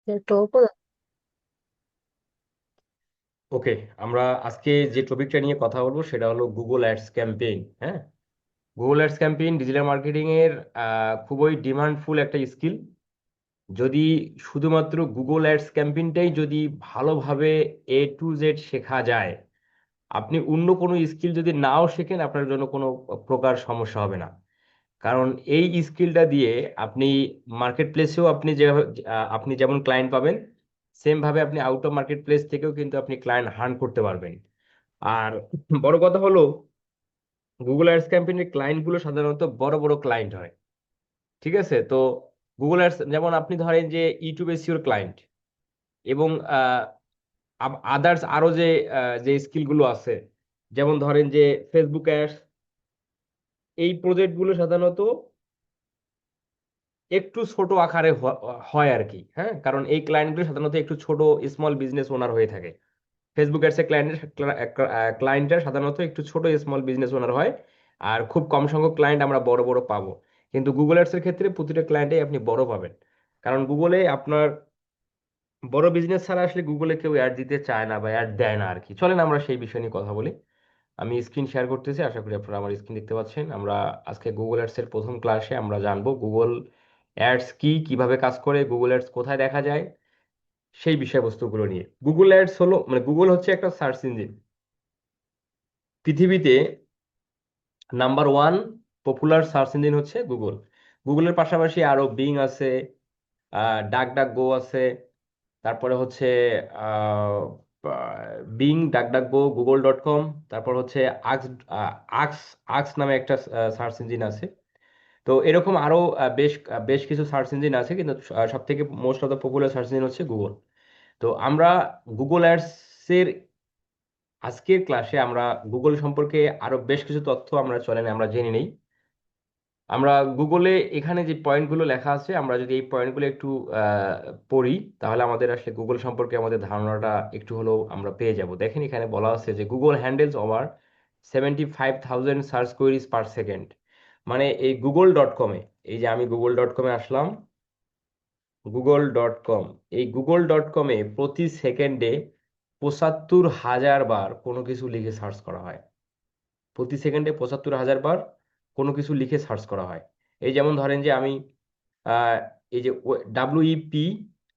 topo. ওকে, আমরা আজকে যে টপিকটা নিয়ে কথা বলবো সেটা হলো গুগল অ্যাডস ক্যাম্পেইন। হ্যাঁ, Google ads campaign digital marketing এর খুবই ডিমান্ডফুল একটা স্কিল। যদি শুধুমাত্র গুগল অ্যাডস ক্যাম্পেইনটাই যদি ভালোভাবে A to Z শেখা যায়, আপনি অন্য কোনো স্কিল যদি নাও শেখেন আপনার জন্য কোনো প্রকার সমস্যা হবে না। কারণ এই স্কিলটা দিয়ে আপনি মার্কেট প্লেসেও আপনি যেমন ক্লায়েন্ট পাবেন, সেম ভাবে আপনি আউট অফ মার্কেট প্লেস থেকেও কিন্তু আপনি ক্লায়েন্ট হার্ন করতে পারবেন। আর বড় কথা হলো, গুগল অ্যাডস ক্যাম্পেইনের ক্লায়েন্ট গুলো সাধারণত বড় বড় ক্লায়েন্ট হয়। ঠিক আছে, তো গুগল অ্যাডস যেমন আপনি ধরেন যে ইউটিউব এসইওর ক্লায়েন্ট এবং আদার্স আরো যে স্কিল গুলো আছে, যেমন ধরেন যে ফেসবুক অ্যাডস, এই প্রজেক্ট গুলো সাধারণত একটু ছোট আকারে হয় আর কি। হ্যাঁ, কারণ এই ক্লায়েন্টগুলো সাধারণত একটু ছোট স্মল বিজনেস ওনার হয়ে থাকে। ফেসবুক অ্যাডসের ক্লায়েন্টের সাধারণত একটু ছোট স্মল বিজনেস ওনার হয়, আর খুব কম সংখ্যক ক্লায়েন্ট আমরা বড় বড় পাবো। কিন্তু গুগল অ্যাডসের ক্ষেত্রে প্রতিটা ক্লায়েন্টে আপনি বড় পাবেন, কারণ গুগলে আপনার বড় বিজনেস ছাড়া আসলে গুগলে কেউ অ্যাড দিতে চায় না বা অ্যাড দেয় না আর কি। চলেন আমরা সেই বিষয় নিয়ে কথা বলি। আমি স্ক্রিন শেয়ার করতেছি, আশা করি আপনারা আমার স্ক্রিন দেখতে পাচ্ছেন। আমরা আজকে গুগল অ্যাডস এর প্রথম ক্লাসে আমরা জানবো গুগল অ্যাডস কি, কিভাবে কাজ করে, গুগল অ্যাডস কোথায় দেখা যায়, সেই বিষয়বস্তুগুলো নিয়ে। গুগল অ্যাডস হলো মানে গুগল হচ্ছে একটা সার্চ ইঞ্জিন। পৃথিবীতে নাম্বার 1 পপুলার সার্চ ইঞ্জিন হচ্ছে গুগল। গুগলের পাশাপাশি আরো বিং আছে, ডাক ডাক গো আছে, তারপরে হচ্ছে বিং, ডাক ডাক গো, গুগল.com, তারপর হচ্ছে আক্স আক্স আক্স নামে একটা সার্চ ইঞ্জিন আছে। তো এরকম আরো বেশ কিছু সার্চ ইঞ্জিন আছে, কিন্তু সব থেকে most of the popular search engine হচ্ছে গুগল। তো আমরা গুগল অ্যাডস এর আজকের ক্লাসে আমরা গুগল সম্পর্কে আরো বেশ কিছু তথ্য আমরা চলেন আমরা জেনে নেই। আমরা গুগলে এখানে যে পয়েন্টগুলো লেখা আছে, আমরা যদি এই পয়েন্টগুলো একটু আহ, পড়ি, তাহলে আমাদের আসলে গুগল সম্পর্কে আমাদের ধারণাটা একটু হলেও আমরা পেয়ে যাব। দেখেন এখানে বলা আছে যে Google handles over 75,000 search queries per second. মানে এই গুগল.কমে, এই যে আমি গুগল.কমে আসলাম, গুগল.কম, এই গুগল.কমে প্রতি সেকেন্ডে 75,000 বার কোনো কিছু লিখে সার্চ করা হয়। প্রতি সেকেন্ডে 75,000 বার কোনো কিছু লিখে সার্চ করা হয়। এই যেমন ধরেন যে আমি আহ, এই যে W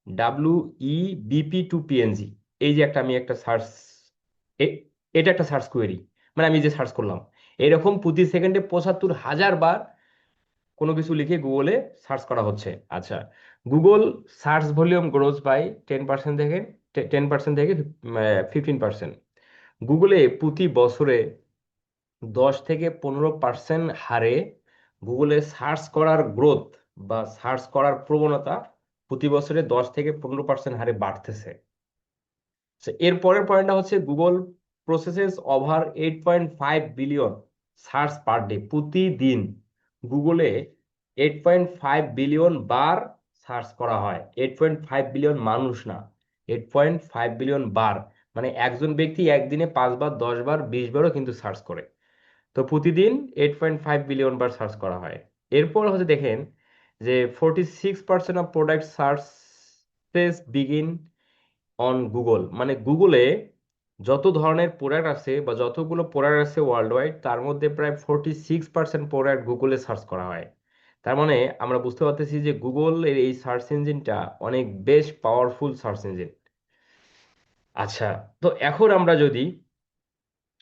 W E BP two PNG, এই যে আমি একটা সার্চ, এটা একটা সার্চ কোয়েরি, মানে আমি যে সার্চ করলাম, এরকম প্রতি সেকেন্ডে 75,000 বার কোনো কিছু লিখে গুগলে সার্চ করা হচ্ছে। আচ্ছা, Google search volume grows by 10% থেকে 15%। গুগলে প্রতি বছরে 10 থেকে 15% হারে গুগলে সার্চ করার গ্রোথ বা সার্চ করার প্রবণতা প্রতি বছরে 10 থেকে 15% হারে বাড়তেছে। So, এর পরের পয়েন্টটা হচ্ছে Google processes over 8.5 billion search per day. প্রতিদিন গুগলে 8.5 বিলিয়ন বার সার্চ করা হয়। 8.5 বিলিয়ন মানুষ না, 8.5 বিলিয়ন বার। মানে একজন ব্যক্তি একদিনে 5 বার, 10 বার, 20 বারও কিন্তু সার্চ করে। তো প্রতিদিন 8.5 বিলিয়ন বার সার্চ করা হয়। এরপর হচ্ছে দেখেন যে 46% of product searches begin on Google. মানে গুগলে যত ধরনের প্রোডাক্ট আছে বা যতগুলো প্রোডাক্ট আছে ওয়ার্ল্ড ওয়াইড, তার মধ্যে প্রায় 46% প্রোডাক্ট গুগলে সার্চ করা হয়। তার মানে আমরা বুঝতে পারতেছি যে গুগল এর এই সার্চ ইঞ্জিনটা অনেক বেশ পাওয়ারফুল সার্চ ইঞ্জিন। আচ্ছা, তো এখন আমরা যদি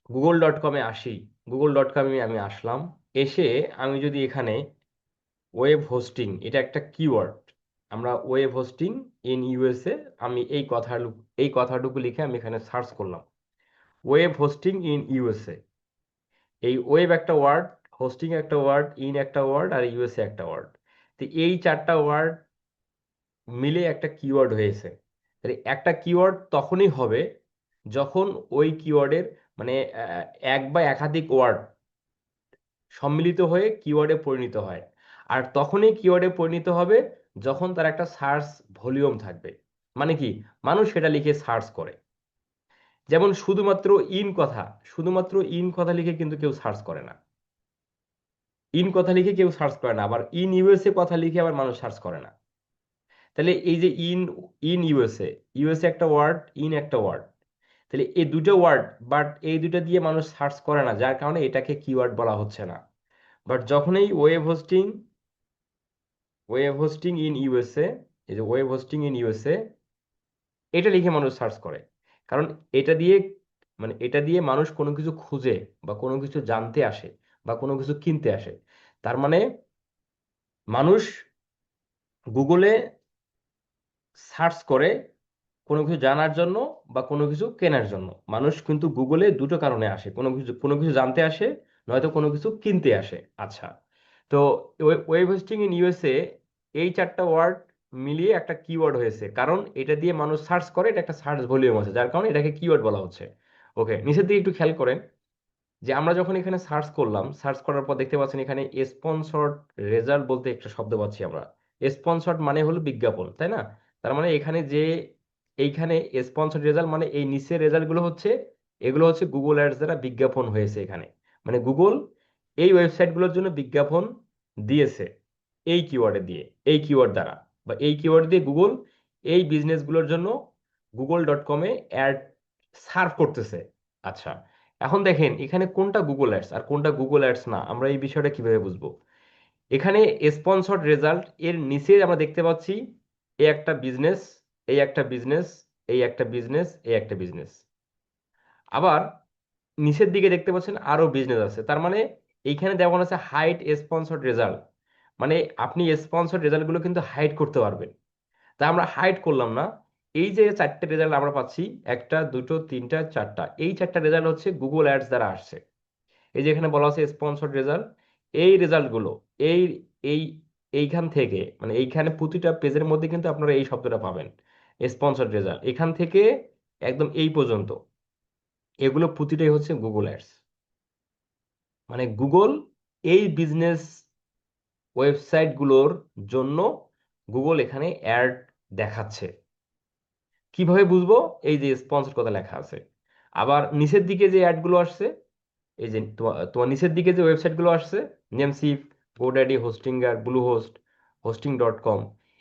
গুগল.কমে আসি, গুগল.কমে আমি আসলাম, এসে আমি যদি এখানে ওয়েব হোস্টিং, এটা একটা কিওয়ার্ড, আমরা ওয়েব হোস্টিং ইন ইউএসএ, আমি এই কথাটুকু লিখে আমি এখানে সার্চ করলাম, ওয়েব হোস্টিং ইন ইউএসএ। এই ওয়েব একটা ওয়ার্ড, হোস্টিং একটা ওয়ার্ড, ইন একটা ওয়ার্ড, আর ইউএসএ একটা ওয়ার্ড। তো এই 4টা ওয়ার্ড মিলে একটা কিওয়ার্ড হয়েছে। তাহলে একটা কিওয়ার্ড তখনই হবে যখন ওই কিওয়ার্ডের মানে এক বা একাধিক ওয়ার্ড সম্মিলিত হয়ে কিওয়ার্ডে পরিণত হয়। আর তখনই কিওয়ার্ডে পরিণত হবে যখন তার একটা সার্চ ভলিউম থাকবে। মানে কি, মানুষ সেটা লিখে সার্চ করে। যেমন শুধুমাত্র ইন কথা লিখে কিন্তু কেউ সার্চ করে না। ইন কথা লিখে কেউ সার্চ করে না, আবার ইন ইউএসএ কথা লিখে আবার মানুষ সার্চ করে না। তাহলে এই যে ইন ইন ইউএসএ, ইউএসএ একটা ওয়ার্ড, ইন একটা ওয়ার্ড, তাহলে এই দুটো ওয়ার্ড, বাট এই দুটো দিয়ে মানুষ সার্চ করে না, যার কারণে এটাকে কিওয়ার্ড বলা হচ্ছে না। বাট যখনই ওয়েব হোস্টিং ইন ইউএসএ, এই যে ওয়েব হোস্টিং ইন ইউএসএ, এটা লিখে মানুষ সার্চ করে, কারণ এটা দিয়ে, মানে এটা দিয়ে মানুষ কোনো কিছু খুঁজে বা কোনো কিছু জানতে আসে বা কোনো কিছু কিনতে আসে। তার মানে মানুষ গুগলে সার্চ করে কোনো কিছু জানার জন্য বা কোনো কিছু কেনার জন্য। মানুষ কিন্তু গুগলে দুটো কারণে আসে, কোনো কিছু জানতে আসে, নয়তো কোনো কিছু কিনতে আসে। আচ্ছা, তো ওয়েব হোস্টিং ইন ইউএসএ, এই চারটা ওয়ার্ড মিলিয়ে একটা কিওয়ার্ড হয়েছে, কারণ এটা দিয়ে মানুষ সার্চ করে, এটা একটা সার্চ ভলিউম আছে, যার কারণে এটাকে কিওয়ার্ড বলা হচ্ছে। ওকে, নিচের দিকে একটু খেয়াল করেন যে আমরা যখন এখানে সার্চ করলাম, সার্চ করার পর দেখতে পাচ্ছেন এখানে স্পন্সর্ড রেজাল্ট বলতে একটা শব্দ পাচ্ছি আমরা। স্পন্সর্ড মানে হলো বিজ্ঞাপন, তাই না? তার মানে এখানে যে এইখানে স্পন্সর্ড রেজাল্ট মানে এই নিচের রেজাল্ট গুলো হচ্ছে, এগুলো হচ্ছে গুগল অ্যাডস দ্বারা বিজ্ঞাপন হয়েছে এখানে। মানে গুগল এই ওয়েবসাইট গুলোর জন্য বিজ্ঞাপন দিয়েছে এই কিওয়ার্ডে দিয়ে, এই কিওয়ার্ড দ্বারা, বা এই কিওয়ার্ড দিয়ে গুগল এই বিজনেসগুলোর জন্য google.com-এ অ্যাড সার্ভ করতেছে। আচ্ছা, এখন দেখেন এখানে কোনটা গুগল অ্যাডস আর কোনটা গুগল অ্যাডস না, আমরা এই বিষয়টা কিভাবে বুঝবো? এখানে স্পন্সর্ড রেজাল্ট এর নিচে আমরা দেখতে পাচ্ছি এই একটা বিজনেস, এই একটা বিজনেস, এই একটা বিজনেস, এই একটা বিজনেস। আবার নিচের দিকে দেখতে পাচ্ছেন আরো বিজনেস আছে। তার মানে এইখানে দেওয়া আছে হাইড স্পন্সর্ড রেজাল্ট, মানে আপনি স্পন্সর্ড রেজাল্টগুলো কিন্তু হাইড করতে পারবেন। তা আমরা হাইড করলাম না। এই যে চারটে রেজাল্ট আমরা পাচ্ছি, একটা দুটো তিনটা চারটা, এই চারটা রেজাল্ট হচ্ছে গুগল অ্যাডস দ্বারা আসছে। এই যে এখানে বলা আছে স্পন্সর্ড রেজাল্ট, এই রেজাল্টগুলো এই এই এইখান থেকে, মানে এইখানে প্রতিটা পেজের মধ্যে কিন্তু আপনারা এই শব্দটা পাবেন, স্পন্সর্ড রেজাল্ট, এখান থেকে একদম এই পর্যন্ত, এগুলো প্রতিটাই হচ্ছে গুগল অ্যাডস। মানে গুগল এই বিজনেস ওয়েবসাইটগুলোর জন্য গুগল এখানে অ্যাড দেখাচ্ছে। কিভাবে বুঝবো? এই যে স্পন্সর কথা লেখা আছে। আবার নিচের দিকে যে অ্যাডগুলো আসছে, এই যে তোমার তোমার নিচের দিকে যে ওয়েবসাইটগুলো আসছে, নেমসিপ, গোড্যাডি, হোস্টিঙ্গার, ব্লুহোস্ট, হোস্টিং.com,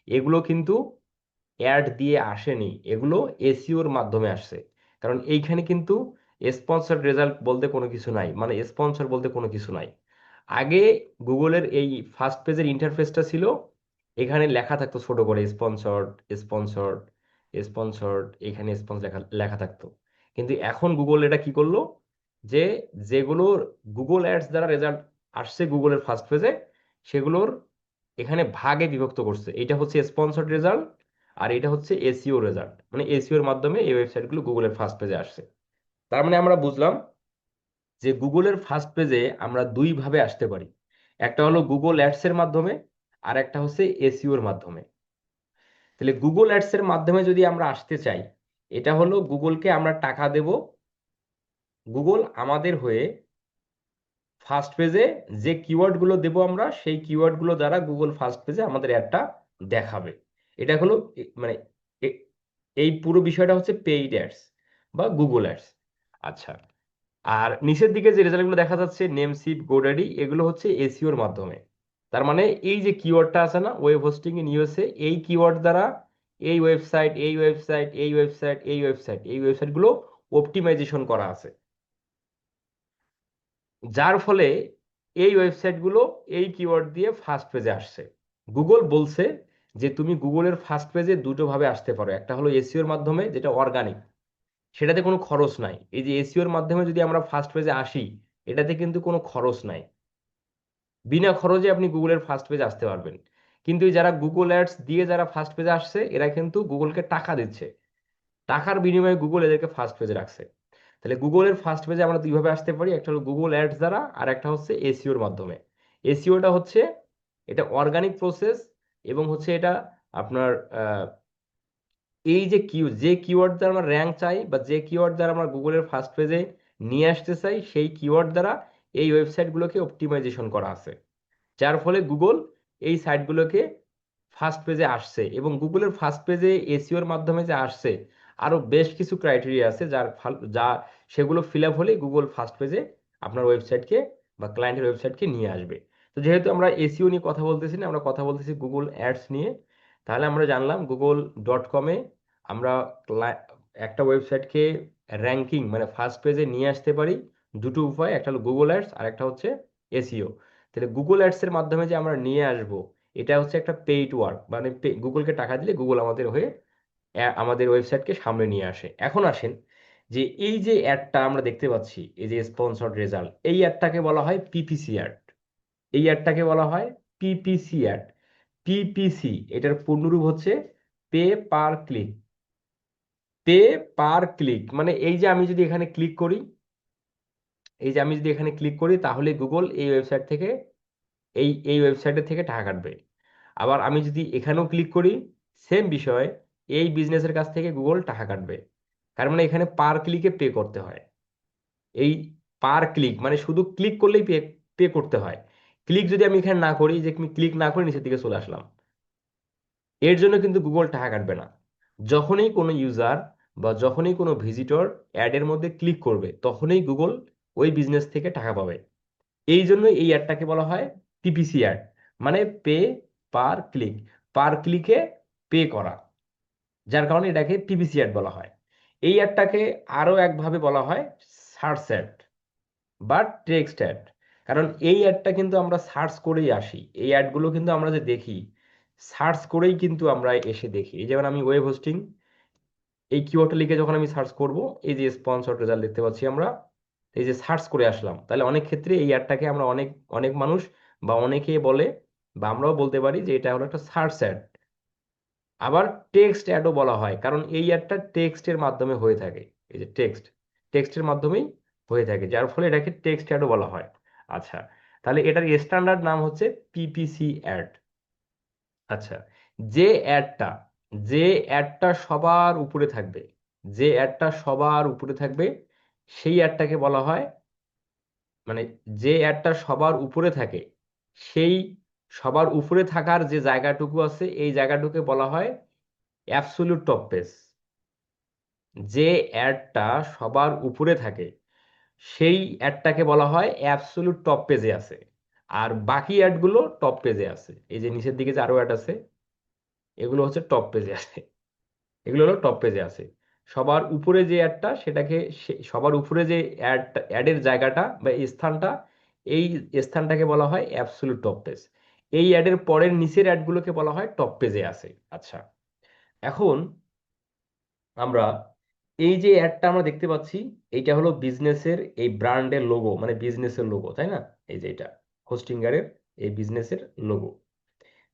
এগুলো কিন্তু অ্যাড দিয়ে আসেনি, এগুলো এসইওর মাধ্যমে আসছে। কারণ এইখানে কিন্তু স্পন্সর রেজাল্ট বলতে কোনো কিছু নাই, মানে স্পন্সর বলতে কোনো কিছু নাই। আগে গুগলের এই ফার্স্ট পেজের ইন্টারফেসটা ছিল, এখানে লেখা থাকতো ছোট করে স্পন্সর্ড, স্পন্সর্ড, স্পন্সর্ড, এখানে স্পন্সর লেখা লেখা থাকতো। কিন্তু এখন গুগল এটা কি করলো, যে যেগুলো গুগল অ্যাডস দ্বারা রেজাল্ট আসছে গুগলের ফার্স্ট পেজে, সেগুলোর এখানে ভাগে বিভক্ত করছে। এটা হচ্ছে স্পন্সর্ড রেজাল্ট আর এটা হচ্ছে এসইও রেজাল্ট, মানে এসইওর মাধ্যমে এই ওয়েবসাইটগুলো গুগলের ফার্স্ট পেজে আসছে। তার মানে আমরা বুঝলাম যে গুগলের ফার্স্ট পেজে আমরা দুই ভাবে আসতে পারি, একটা হলো গুগল অ্যাডস এর মাধ্যমে, আর একটা হচ্ছে এসইও এর মাধ্যমে। তাহলে গুগল অ্যাডস এর মাধ্যমে যদি আমরা আসতে চাই, এটা হলো গুগলকে আমরা টাকা দেব, গুগল আমাদের হয়ে ফার্স্ট পেজে যে কিওয়ার্ড গুলো দেবো আমরা, সেই কিওয়ার্ড গুলো দ্বারা গুগল ফার্স্ট পেজে আমাদের অ্যাডটা দেখাবে। এটা হলো মানে এ- এই পুরো বিষয়টা হচ্ছে পেইড অ্যাডস বা গুগল অ্যাডস। আচ্ছা, আর নিচের দিকে যে রেজাল্টগুলো দেখা যাচ্ছে নেমসিপ, গোডাডি, এগুলো হচ্ছে এসইওর মাধ্যমে। তার মানে এই যে কিওয়ার্ডটা আছে না, ওয়েব হোস্টিং ইন ইউএসএ, এই কিওয়ার্ড দ্বারা এই ওয়েবসাইট, এই ওয়েবসাইট, এই ওয়েবসাইট, এই ওয়েবসাইট, এই ওয়েবসাইটগুলো অপটিমাইজেশন করা আছে, যার ফলে এই ওয়েবসাইটগুলো এই কিওয়ার্ড দিয়ে ফার্স্ট পেজে আসছে। গুগল বলছে যে তুমি গুগলের ফার্স্ট পেজে দুটো ভাবে আসতে পারো, একটা হলো এসইওর মাধ্যমে, যেটা অর্গানিক, সেটাতে কোনো খরচ নাই। এই যে এসইওর মাধ্যমে যদি আমরা ফার্স্ট পেজে আসি, এটাতে কিন্তু কোনো খরচ নাই, বিনা খরচে আপনি গুগলের ফার্স্ট পেজে আসতে পারবেন। কিন্তু এই যারা গুগল অ্যাডস দিয়ে যারা ফার্স্ট পেজে আসছে, এরা কিন্তু গুগলকে টাকা দিচ্ছে, টাকার বিনিময়ে গুগল এদেরকে ফার্স্ট পেজে রাখছে। তাহলে গুগলের ফার্স্ট পেজে আমরা দুইভাবে আসতে পারি, একটা হলো গুগল অ্যাডস দ্বারা, আর একটা হচ্ছে এসইওর মাধ্যমে। এসইওটা হচ্ছে এটা অর্গানিক প্রসেস, এবং হচ্ছে এটা আপনার এই যে যে কিওয়ার্ড দ্বারা আমরা র্যাঙ্ক চাই বা যে কিওয়ার্ড দ্বারা আমরা গুগলের ফার্স্ট পেজে নিয়ে আসতে চাই, সেই কিওয়ার্ড দ্বারা এই ওয়েবসাইটগুলোকে অপটিমাইজেশন করা আছে, যার ফলে গুগল এই সাইটগুলোকে ফার্স্ট পেজে আসছে। এবং গুগলের ফার্স্ট পেজে এসইওর মাধ্যমে যে আসছে, আরো বেশ কিছু ক্রাইটেরিয়া আছে যা সেগুলো ফিল আপ হলে গুগল ফার্স্ট পেজে আপনার ওয়েবসাইটকে বা ক্লায়েন্টের ওয়েবসাইটকে নিয়ে আসবে। তো যেহেতু আমরা এসইও নিয়ে কথা বলতেছি না, আমরা কথা বলতেছি গুগল অ্যাডস নিয়ে, তাহলে আমরা জানলাম google.com-এ আমরা একটা ওয়েবসাইটকে র্যাঙ্কিং মানে ফার্স্ট পেজে নিয়ে আসতে পারি দুটো উপায়, একটা হলো গুগল অ্যাডস আর একটা হচ্ছে এসইও। তাহলে গুগল অ্যাডসের মাধ্যমে যে আমরা নিয়ে আসব, এটা হচ্ছে একটা পেইড ওয়ার্ক, মানে গুগলকে টাকা দিলে গুগল আমাদের হয়ে আমাদের ওয়েবসাইটকে সামনে নিয়ে আসে। এখন আসেন যে এই যে অ্যাডটা আমরা দেখতে পাচ্ছি, এই যে স্পন্সর্ড রেজাল্ট, এই অ্যাডটাকে বলা হয় পিপিসি অ্যাড। এই অ্যাডটাকে বলা হয় পিপিসি অ্যাড। পিপিসি এটার পূর্ণরূপ হচ্ছে pay per click. Pay per click মানে এই যে আমি যদি এখানে ক্লিক করি, এই যে আমি যদি এখানে ক্লিক করি, তাহলে গুগল এই ওয়েবসাইট থেকে এই ওয়েবসাইটের থেকে টাকা কাটবে। আবার আমি যদি এখানেও ক্লিক করি, সেম বিষয়, এই বিজনেসের কাছ থেকে গুগল টাকা কাটবে। তার মানে এখানে পার ক্লিকে পে করতে হয়। এই পার ক্লিক মানে শুধু ক্লিক করলেই পে পে করতে হয়। ক্লিক যদি আমি এখানে না করি, যে আমি ক্লিক না করে নিচের দিকে চলে আসলাম, এর জন্য কিন্তু গুগল টাকা কাটবে না। যখনই কোনো ইউজার বা যখনই কোনো ভিজিটর অ্যাডের মধ্যে ক্লিক করবে, তখনই গুগল ওই বিজনেস থেকে টাকা পাবে। এই জন্য এই অ্যাডটাকে বলা হয় পিপিসি অ্যাড, মানে পে পার ক্লিক, পার ক্লিকে পে করা, যার কারণে এটাকে পিপিসি অ্যাড বলা হয়। এই অ্যাডটাকে আরো একভাবে বলা হয় সার্চ অ্যাড বা টেক্সট অ্যাড। কারণ এই অ্যাডটা কিন্তু আমরা সার্চ করেই আসি, এই অ্যাডগুলো কিন্তু আমরা যে দেখি সার্চ করেই কিন্তু আমরা এসে দেখি। এই যেমন আমি ওয়েব হোস্টিং এই কিওয়ার্ডটা লিখে যখন আমি সার্চ করব, এই যে স্পন্সর্ড রেজাল্ট দেখতে পাচ্ছি আমরা, এই যে সার্চ করে আসলাম, তাহলে অনেক ক্ষেত্রে এই অ্যাডটাকে আমরা অনেক অনেক মানুষ বা অনেকে বলে বা আমরাও বলতে পারি যে এটা হলো একটা সার্চ অ্যাড। আবার টেক্সট অ্যাডও বলা হয়, কারণ এই অ্যাডটা টেক্সটের মাধ্যমে হয়ে থাকে। এই যে টেক্সটের মাধ্যমেই হয়ে থাকে, যার ফলে এটাকে টেক্সট অ্যাডও বলা হয়। আচ্ছা, তাহলে এটার স্ট্যান্ডার্ড নাম হচ্ছে পিপিসি অ্যাড। আচ্ছা, যে অ্যাডটা যে অ্যাডটা সবার উপরে থাকবে, যে অ্যাডটা সবার উপরে থাকবে সেই অ্যাডটাকে বলা হয়, মানে যে অ্যাডটা সবার উপরে থাকে, সেই সবার উপরে থাকার যে জায়গাটুকু আছে এই জায়গাটুকুকে বলা হয় অ্যাবসলিউট টপ পেজ। যে অ্যাডটা সবার উপরে থাকে সেই অ্যাডটাকে বলা হয় অ্যাবসলিউট টপ পেজে আছে। আর বাকি অ্যাডগুলো টপ পেজে আছে, এই যে নিচের দিকে যে আরো অ্যাড আছে, এগুলো হচ্ছে টপ পেজে আছে। এগুলো হলো টপ পেজে আছে। সবার উপরে যে অ্যাডটা সেটাকে সবার উপরে যে অ্যাডের জায়গাটা বা এই স্থানটা, এই স্থানটাকে বলা হয় অ্যাবসলিউট টপ পেজ। এই অ্যাডের পরের নিচের অ্যাডগুলোকে বলা হয় টপ পেজে আছে। আচ্ছা, এখন আমরা এই যে অ্যাডটা আমরা দেখতে পাচ্ছি, এইটা হলো বিজনেসের এই ব্র্যান্ডের লোগো, মানে বিজনেসের লোগো, তাই না? এই যে এটা হোস্টিংগারের এই বিজনেসের লোগো,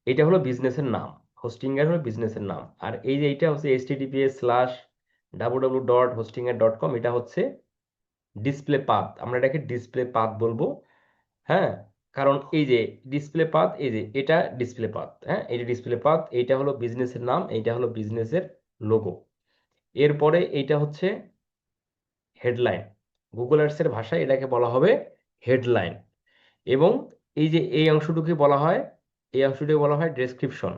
এটা হলো বিজনেসের নাম। হোস্টিংগার হলো বিজনেসের নাম। আর এই যে এটা হচ্ছে https://www.hostinger.com, এটা হচ্ছে ডিসপ্লে পাথ, আমরা এটাকে ডিসপ্লে পাথ বলবো। হ্যাঁ, কারণ এই যে ডিসপ্লে পাথ, এই যে এটা ডিসপ্লে পাথ, হ্যাঁ এই যে ডিসপ্লে পাথ, এইটা হলো বিজনেসের নাম, এইটা হলো বিজনেসের লোগো। এরপরে এইটা হচ্ছে হেডলাইন। গুগল আর্টসের ভাষায় এটাকে বলা হবে হেডলাইন। এবং এই যে এই অংশটুকুকে বলা হয়, এই অংশটুকুকে বলা হয় ডেসক্রিপশন।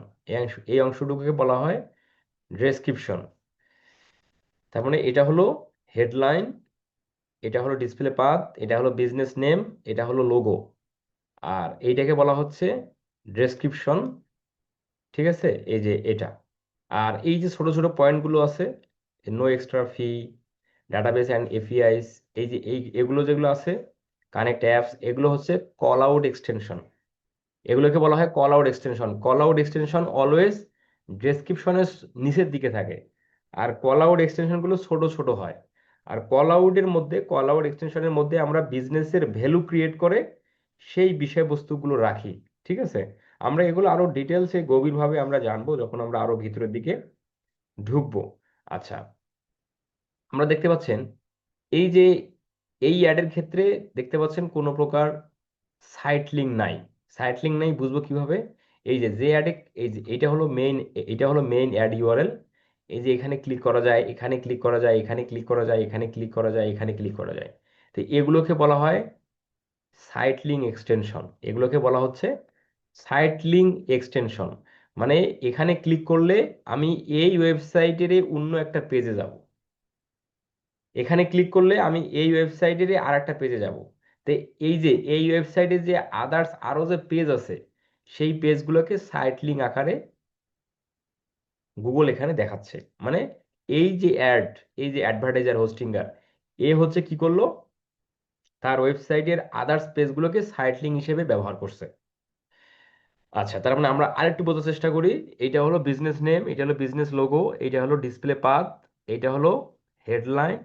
এই অংশটুকুকে বলা হয় ডেসক্রিপশন। তার মানে এটা হলো হেডলাইন, এটা হলো ডিসপ্লে পাথ, এটা হলো বিজনেস নেম, এটা হলো লোগো, আর এইটাকে বলা হচ্ছে ডেসক্রিপশন। ঠিক আছে, এই যে এটা। আর এই যে ছোট ছোট পয়েন্টগুলো আছে, no extra fee, database and APIs, এই যে এগুলো যেগুলো আছে, কানেক্ট অ্যাপস, এগুলো হচ্ছে কল আউট এক্সটেনশন। এগুলোকে বলা হয় call out extension. Call out extension always ডেসক্রিপশনের নিচের দিকে থাকে, আর কল আউট এক্সটেনশনগুলো ছোট ছোট হয়। আর কল আউট এক্সটেনশনের মধ্যে আমরা বিজনেসের ভ্যালু ক্রিয়েট করে সেই বিষয়বস্তুগুলো রাখি। ঠিক আছে, আমরা এগুলো আরো ডিটেলসে গভীরভাবে আমরা জানবো যখন আমরা আরো ভিতরের দিকে ঢুকবো। আচ্ছা, আমরা দেখতে পাচ্ছেন এই যে এই অ্যাডের ক্ষেত্রে দেখতে পাচ্ছেন কোনো প্রকার সাইট লিঙ্ক নাই। সাইট লিঙ্ক নাই বুঝবো কিভাবে? এই যে যে অ্যাডে, এই যে এটা হলো মেইন, এটা হলো মেইন অ্যাড ইউআরএল। এই যে এখানে ক্লিক করা যায়, এখানে ক্লিক করা যায়, এখানে ক্লিক করা যায়, এখানে ক্লিক করা যায়, এখানে ক্লিক করা যায়। তো এগুলোকে বলা হয় সাইট লিঙ্ক এক্সটেনশন। এগুলোকে বলা হচ্ছে সাইট লিঙ্ক এক্সটেনশন। মানে এখানে ক্লিক করলে আমি এই ওয়েবসাইটের অন্য একটা পেজে যাব, এখানে ক্লিক করলে আমি এই ওয়েবসাইটের আর একটা পেজে যাব। তো এই যে এই ওয়েবসাইটে যে আদার্স আরো যে পেজ আছে, সেই পেজগুলোকে সাইট লিঙ্ক আকারে গুগল এখানে দেখাচ্ছে। মানে এই যে অ্যাড, এই যে অ্যাডভার্টাইজার হোস্টিঙ্গার, এ হচ্ছে কি করলো, তার ওয়েবসাইটের আদার্স পেজগুলোকে সাইট লিঙ্ক হিসেবে ব্যবহার করছে। আচ্ছা, তার মানে আমরা আরেকটু বোঝার চেষ্টা করি। এটা হলো বিজনেস নেম, এটা হলো বিজনেস লোগো, এটা হলো ডিসপ্লে পাথ, এটা হলো হেডলাইন,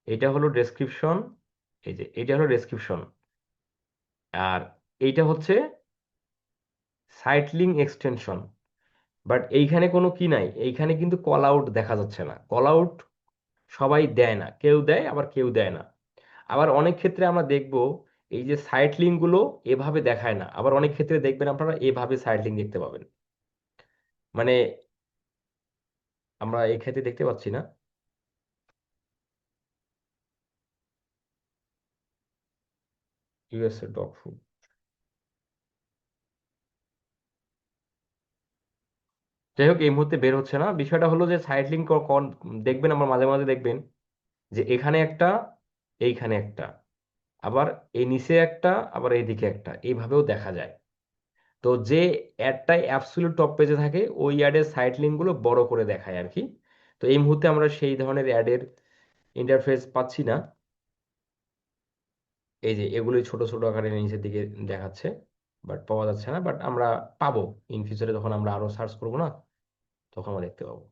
এটা হলো ডেসক্রিপশন, এই যে এটা হলো ডেসক্রিপশন, আর এইটা হচ্ছে সাইট লিঙ্ক এক্সটেনশন। বাট এইখানে কোনো কি নাই, এইখানে কিন্তু কল আউট দেখা যাচ্ছে না। কল আউট সবাই দেয় না, কেউ দেয় আবার কেউ দেয় না। আবার অনেক ক্ষেত্রে আমরা দেখব এই যে সাইট লিঙ্ক গুলো এভাবে দেখায় না, আবার অনেক ক্ষেত্রে দেখবেন আপনারা এভাবে সাইট লিঙ্ক দেখতে পাবেন। মানে আমরা এই ক্ষেত্রে দেখতে পাচ্ছি না, ইউএসএ ডগ ফুড। যাই হোক, এই মুহূর্তে বের হচ্ছে না। বিষয়টা হলো যে সাইট লিঙ্ক দেখবেন, আমরা মাঝে মাঝে দেখবেন যে এখানে একটা, এইখানে একটা, আবার এই নিচে একটা, আবার এইদিকে একটা, এইভাবেও দেখা যায়। তো যে অ্যাডটাই অ্যাবসলিউট টপ পেজে থাকে ওই অ্যাডের সাইট লিঙ্কগুলো বড় করে দেখায় আর কি। তো এই মুহূর্তে আমরা সেই ধরনের অ্যাডের ইন্টারফেস পাচ্ছি না। এই যে এগুলোই ছোট ছোট আকারে নিচের দিকে দেখাচ্ছে, বাট পাওয়া যাচ্ছে না। বাট আমরা পাবো ইন ফিউচারে, যখন আমরা আরো সার্চ করবো না, তখন আমরা দেখতে পাবো।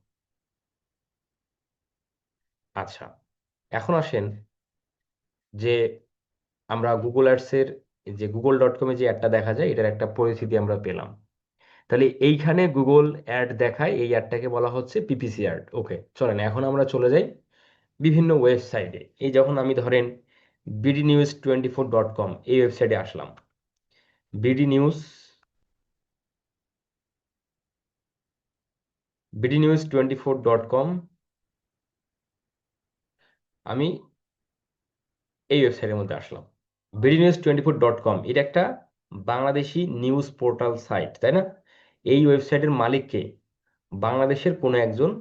আচ্ছা, এখন আসেন যে আমরা গুগল অ্যাডসের, যে গুগল.com এ যে অ্যাডটা দেখা যায়, এটার একটা পরিস্থিতি আমরা পেলাম। তাহলে এইখানে গুগল অ্যাড দেখায়, এই অ্যাডটাকে বলা হচ্ছে পিপিসি অ্যাড। ওকে, চলেন এখন আমরা চলে যাই বিভিন্ন ওয়েবসাইটে। এই যখন আমি ধরেন BDNews24.com এই ওয়েবসাইটে আসলাম, বিডি নিউজ, BDNews24.com, আমি এই ওয়েবসাইটের মধ্যে আসলাম। BDNews24.com এটা একটা বাংলাদেশি নিউজ পোর্টাল সাইট, তাই না? এই ওয়েবসাইটের মালিককে বাংলাদেশের কোনো একজন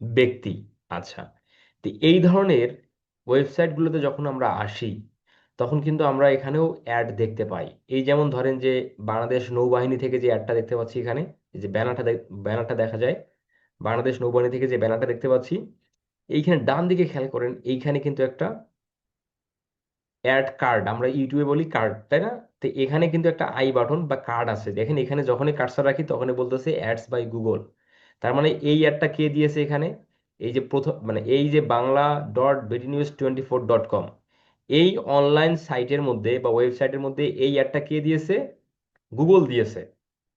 ব্যক্তি। আচ্ছা, তো এই ধরনের ওয়েবসাইটগুলোতে যখন আমরা আসি, তখন কিন্তু আমরা এখানেও অ্যাড দেখতে পাই। এই যেমন ধরেন যে বাংলাদেশ নৌবাহিনী থেকে যে অ্যাডটা দেখতে পাচ্ছি এখানে, এই যে ব্যানারটা দেখা যায়, বাংলাদেশ নৌবাহিনী থেকে যে ব্যানারটা দেখতে পাচ্ছি, এইখানে ডান দিকে খেয়াল করেন, এইখানে কিন্তু একটা অ্যাড কার্ড, আমরা ইউটিউবে বলি কার্ড, তাই না? তো এখানে কিন্তু একটা আই বাটন বা কার্ড আছে, দেখেন এখানে যখনই কার্সর রাখি তখনই বলতেছে অ্যাডস বাই গুগল। তার মানে এই অ্যাডটা কে দিয়েছে এখানে, এই যে প্রথম, মানে এই যে Bangla.BDNews24.com এই অনলাইন সাইটের মধ্যে বা ওয়েবসাইটের মধ্যে এই অ্যাডটা কে দিয়েছে, গুগল দিয়েছে।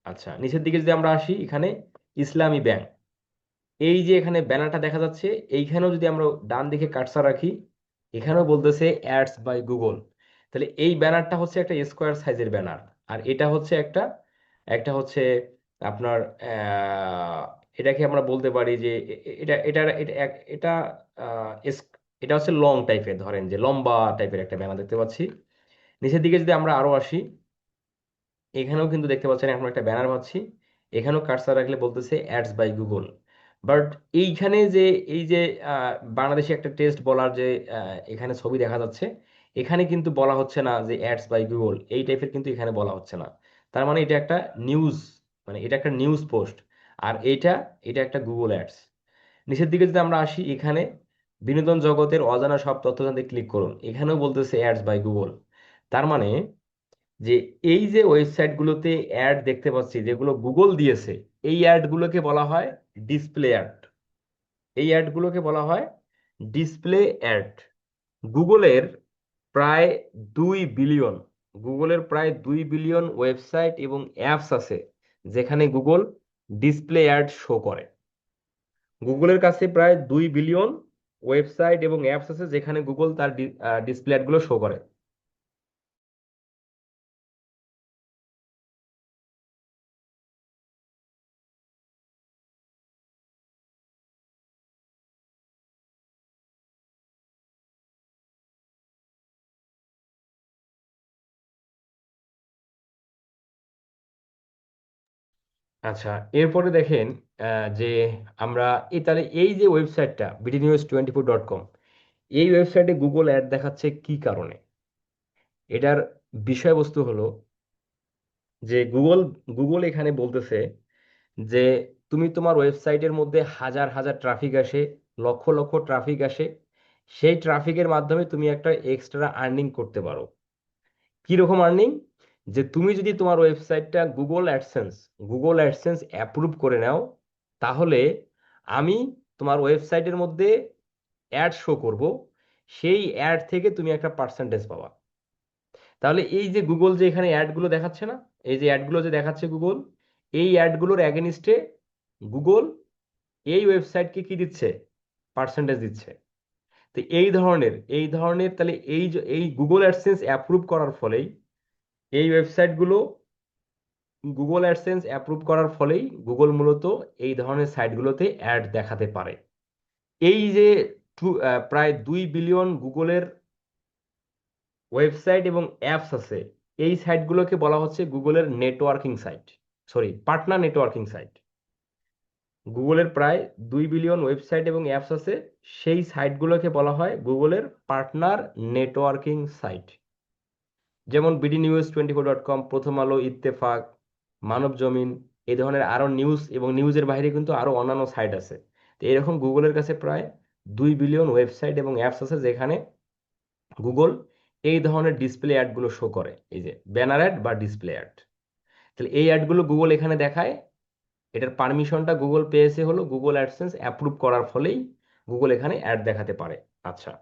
আচ্ছা, নিচের দিকে যদি আমরা আসি, এখানে ইসলামী ব্যাংক, এই যে এখানে ব্যানারটা দেখা যাচ্ছে, এইখানেও যদি আমরা ডান দিকে কার্সর রাখি, এখানেও বলতেছে অ্যাডস বাই গুগল। তাহলে এই ব্যানারটা হচ্ছে একটা স্কোয়ার সাইজের ব্যানার, আর এটা হচ্ছে একটা, একটা হচ্ছে আপনার এটাকে আমরা বলতে পারি যে এটা এটা এটা এটা এটা হচ্ছে লং টাইপের, ধরেন যে লম্বা টাইপের একটা ব্যানার দেখতে পাচ্ছি। নিচের দিকে যদি আমরা আরো আসি, এখানেও কিন্তু দেখতে পাচ্ছেন এখন একটা ব্যানার পাচ্ছি, এখানেও কার্সার রাখলে বলতেছে অ্যাডস বাই গুগল। বাট এইখানে যে এই যে বাংলাদেশে একটা টেস্ট বলার যে এখানে ছবি দেখা যাচ্ছে, এখানে কিন্তু বলা হচ্ছে না যে অ্যাডস বাই গুগল, এই টাইপের কিন্তু এখানে বলা হচ্ছে না। তার মানে এটা একটা নিউজ, মানে এটা একটা নিউজ পোস্ট, আর এটা, এটা একটা গুগল অ্যাডস। নিচের দিকে যদি আমরা আসি, এখানে বিনোদন জগতের অজানা সব তথ্য জানতে ক্লিক করুন, এখানেও বলতেছে অ্যাডস বাই গুগল। তার মানে যে এই যে ওয়েবসাইটগুলোতে অ্যাড দেখতে পাচ্ছি যেগুলো গুগল দিয়েছে, এই অ্যাডগুলোকে বলা হয় ডিসপ্লে অ্যাড। এই অ্যাডগুলোকে বলা হয় ডিসপ্লে অ্যাড। গুগলের প্রায় 2 বিলিয়ন, গুগলের প্রায় 2 বিলিয়ন ওয়েবসাইট এবং অ্যাপস আছে যেখানে গুগল ডিসপ্লে অ্যাড শো করে। গুগলের কাছে প্রায় 2 বিলিয়ন ওয়েবসাইট এবং অ্যাপস আছে যেখানে গুগল তার ডিসপ্লে অ্যাডগুলো শো করে। আচ্ছা, এরপরে দেখেন যে আমরা এই, তাহলে এই যে ওয়েবসাইটটা BDNews24.com, এই ওয়েবসাইটে গুগল অ্যাড দেখাচ্ছে কি কারণে? এটার বিষয়বস্তু হলো যে গুগল গুগল এখানে বলতেছে যে তুমি তোমার ওয়েবসাইটের মধ্যে হাজার হাজার ট্রাফিক আসে, লক্ষ লক্ষ ট্রাফিক আসে, সেই ট্রাফিকের মাধ্যমে তুমি একটা এক্সট্রা আর্নিং করতে পারো। কিরকম আর্নিং? যে তুমি যদি তোমার ওয়েবসাইটটা গুগল অ্যাডসেন্স অ্যাপ্রুভ করে নাও, তাহলে আমি তোমার ওয়েবসাইটের মধ্যে অ্যাড শো করব, সেই অ্যাড থেকে তুমি একটা পার্সেন্টেজ পাবা। তাহলে এই যে গুগল যে এখানে অ্যাডগুলো দেখাচ্ছে না, এই যে অ্যাডগুলো যে দেখাচ্ছে গুগল, এই অ্যাডগুলোর অ্যাগেনিস্টে গুগল এই ওয়েবসাইটকে কি দিচ্ছে? পার্সেন্টেজ দিচ্ছে। তো এই ধরনের তাহলে এই গুগল অ্যাডসেন্স অ্যাপ্রুভ করার ফলেই এই ওয়েবসাইটগুলো গুগল অ্যাডসেন্স অ্যাপ্রুভ করার ফলেই গুগল মূলত এই ধরনের সাইটগুলোতে অ্যাড দেখাতে পারে। এই যে প্রায় 2 বিলিয়ন গুগলের ওয়েবসাইট এবং অ্যাপস আছে, এই সাইটগুলোকে বলা হচ্ছে গুগলের networking site, sorry partner networking site. গুগলের প্রায় 2 বিলিয়ন ওয়েবসাইট এবং অ্যাপস আছে, সেই সাইটগুলোকে বলা হয় গুগলের পার্টনার নেটওয়ার্কিং সাইট। যেমন BDNews24.com, প্রথম আলো, ইত্তেফাক, মানব জমিন, এই ধরনের আরো নিউজ এবং নিউজের বাইরে কিন্তু আরো অন্যান্য সাইট আছে। তো এরকম গুগলের কাছে প্রায় 2 বিলিয়ন ওয়েবসাইট এবং অ্যাপস আছে, যেখানে গুগল এই ধরনের ডিসপ্লে অ্যাডগুলো শো করে, এই যে ব্যানার অ্যাড বা ডিসপ্লে অ্যাড। তাহলে এই অ্যাডগুলো গুগল এখানে দেখায়। এটার পারমিশনটা গুগল পেয়েছে হলো গুগল অ্যাডসেন্স অ্যাপ্রুভ করার ফলেই গুগল এখানে অ্যাড দেখাতে পারে। আচ্ছা,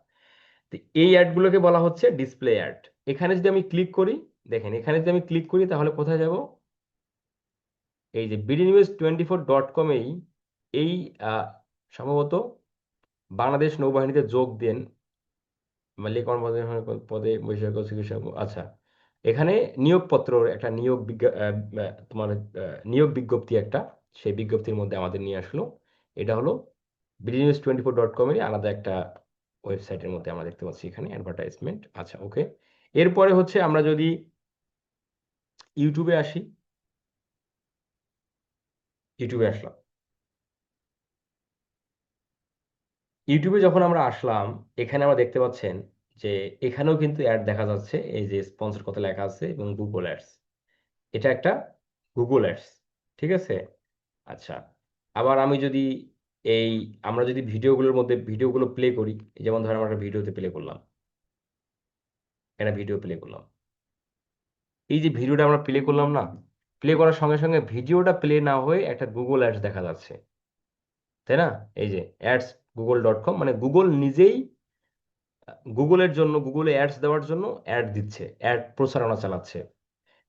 তো এই অ্যাডগুলোকে বলা হচ্ছে ডিসপ্লে অ্যাড। এখানে যদি আমি ক্লিক করি, দেখেন এখানে যদি আমি ক্লিক করি তাহলে কোথায় যাব? এই যে BDNews24.com এই আহ, সম্ভবত বাংলাদেশ নৌবাহিনীতে যোগ দেন মালিক কর্মপদে পদে বৈষয়িক চিকিৎসা, আচ্ছা, এখানে নিয়োগপত্র একটা তোমার নিয়োগ বিজ্ঞপ্তি একটা, সেই বিজ্ঞপ্তির মধ্যে আমাদের নিয়ে আসলো। এটা হলো BDNews24.com এর আলাদা একটা ওয়েবসাইটের মধ্যে আমরা দেখতে পাচ্ছি এখানে অ্যাডভার্টাইজমেন্ট। আচ্ছা, ওকে। এরপরে হচ্ছে আমরা যদি ইউটিউবে আসি, ইউটিউবে আসলাম। ইউটিউবে যখন আমরা আসলাম, এখানে আমরা দেখতে পাচ্ছেন যে এখানেও কিন্তু অ্যাড দেখা যাচ্ছে, এই যে স্পন্সর কথা লেখা আছে এবং গুগল অ্যাডস। এটা একটা গুগল অ্যাডস, ঠিক আছে। আচ্ছা, আবার আমি যদি এই আমরা যদি ভিডিওগুলোর মধ্যে ভিডিওগুলো প্লে করি, যেমন ধরেন আমরা একটা ভিডিওতে প্লে করলাম, একটা ভিডিও প্লে করলাম, এই যে ভিডিওটা আমরা প্লে করলাম না, প্লে করার সঙ্গে সঙ্গে ভিডিওটা প্লে না হয়ে একটা গুগল অ্যাডস দেখা যাচ্ছে, তাই না? এই যে অ্যাডস google.com, মানে গুগল নিজেই গুগলের জন্য, গুগলে অ্যাডস দেওয়ার জন্য অ্যাড দিচ্ছে, অ্যাড প্রচারণা চালাচ্ছে।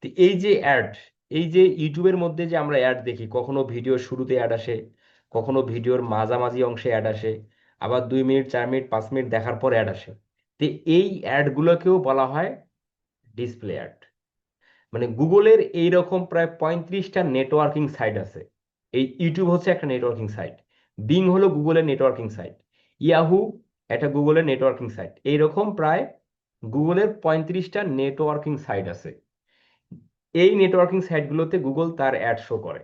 তো এই যে অ্যাড, এই যে ইউটিউবের মধ্যে যে আমরা অ্যাড দেখি, কখনো ভিডিওর শুরুতে অ্যাড আসে, কখনো ভিডিওর মাঝামাঝি অংশে অ্যাড আসে, আবার 2 মিনিট, 4 মিনিট, 5 মিনিট দেখার পর অ্যাড আসে। তো এই অ্যাডগুলোকেও বলা হয় ডিসপ্লে অ্যাড। মানে গুগলের এইরকম প্রায় 35টা নেটওয়ার্কিং সাইট আছে। এই ইউটিউব হচ্ছে একটা নেটওয়ার্কিং সাইট, বিং হলো গুগলের নেটওয়ার্কিং সাইট, ইয়াহু একটা গুগলের নেটওয়ার্কিং সাইট, এইরকম প্রায় গুগলের 35টা নেটওয়ার্কিং সাইট আছে। এই নেটওয়ার্কিং সাইটগুলোতে গুগল তার অ্যাড শো করে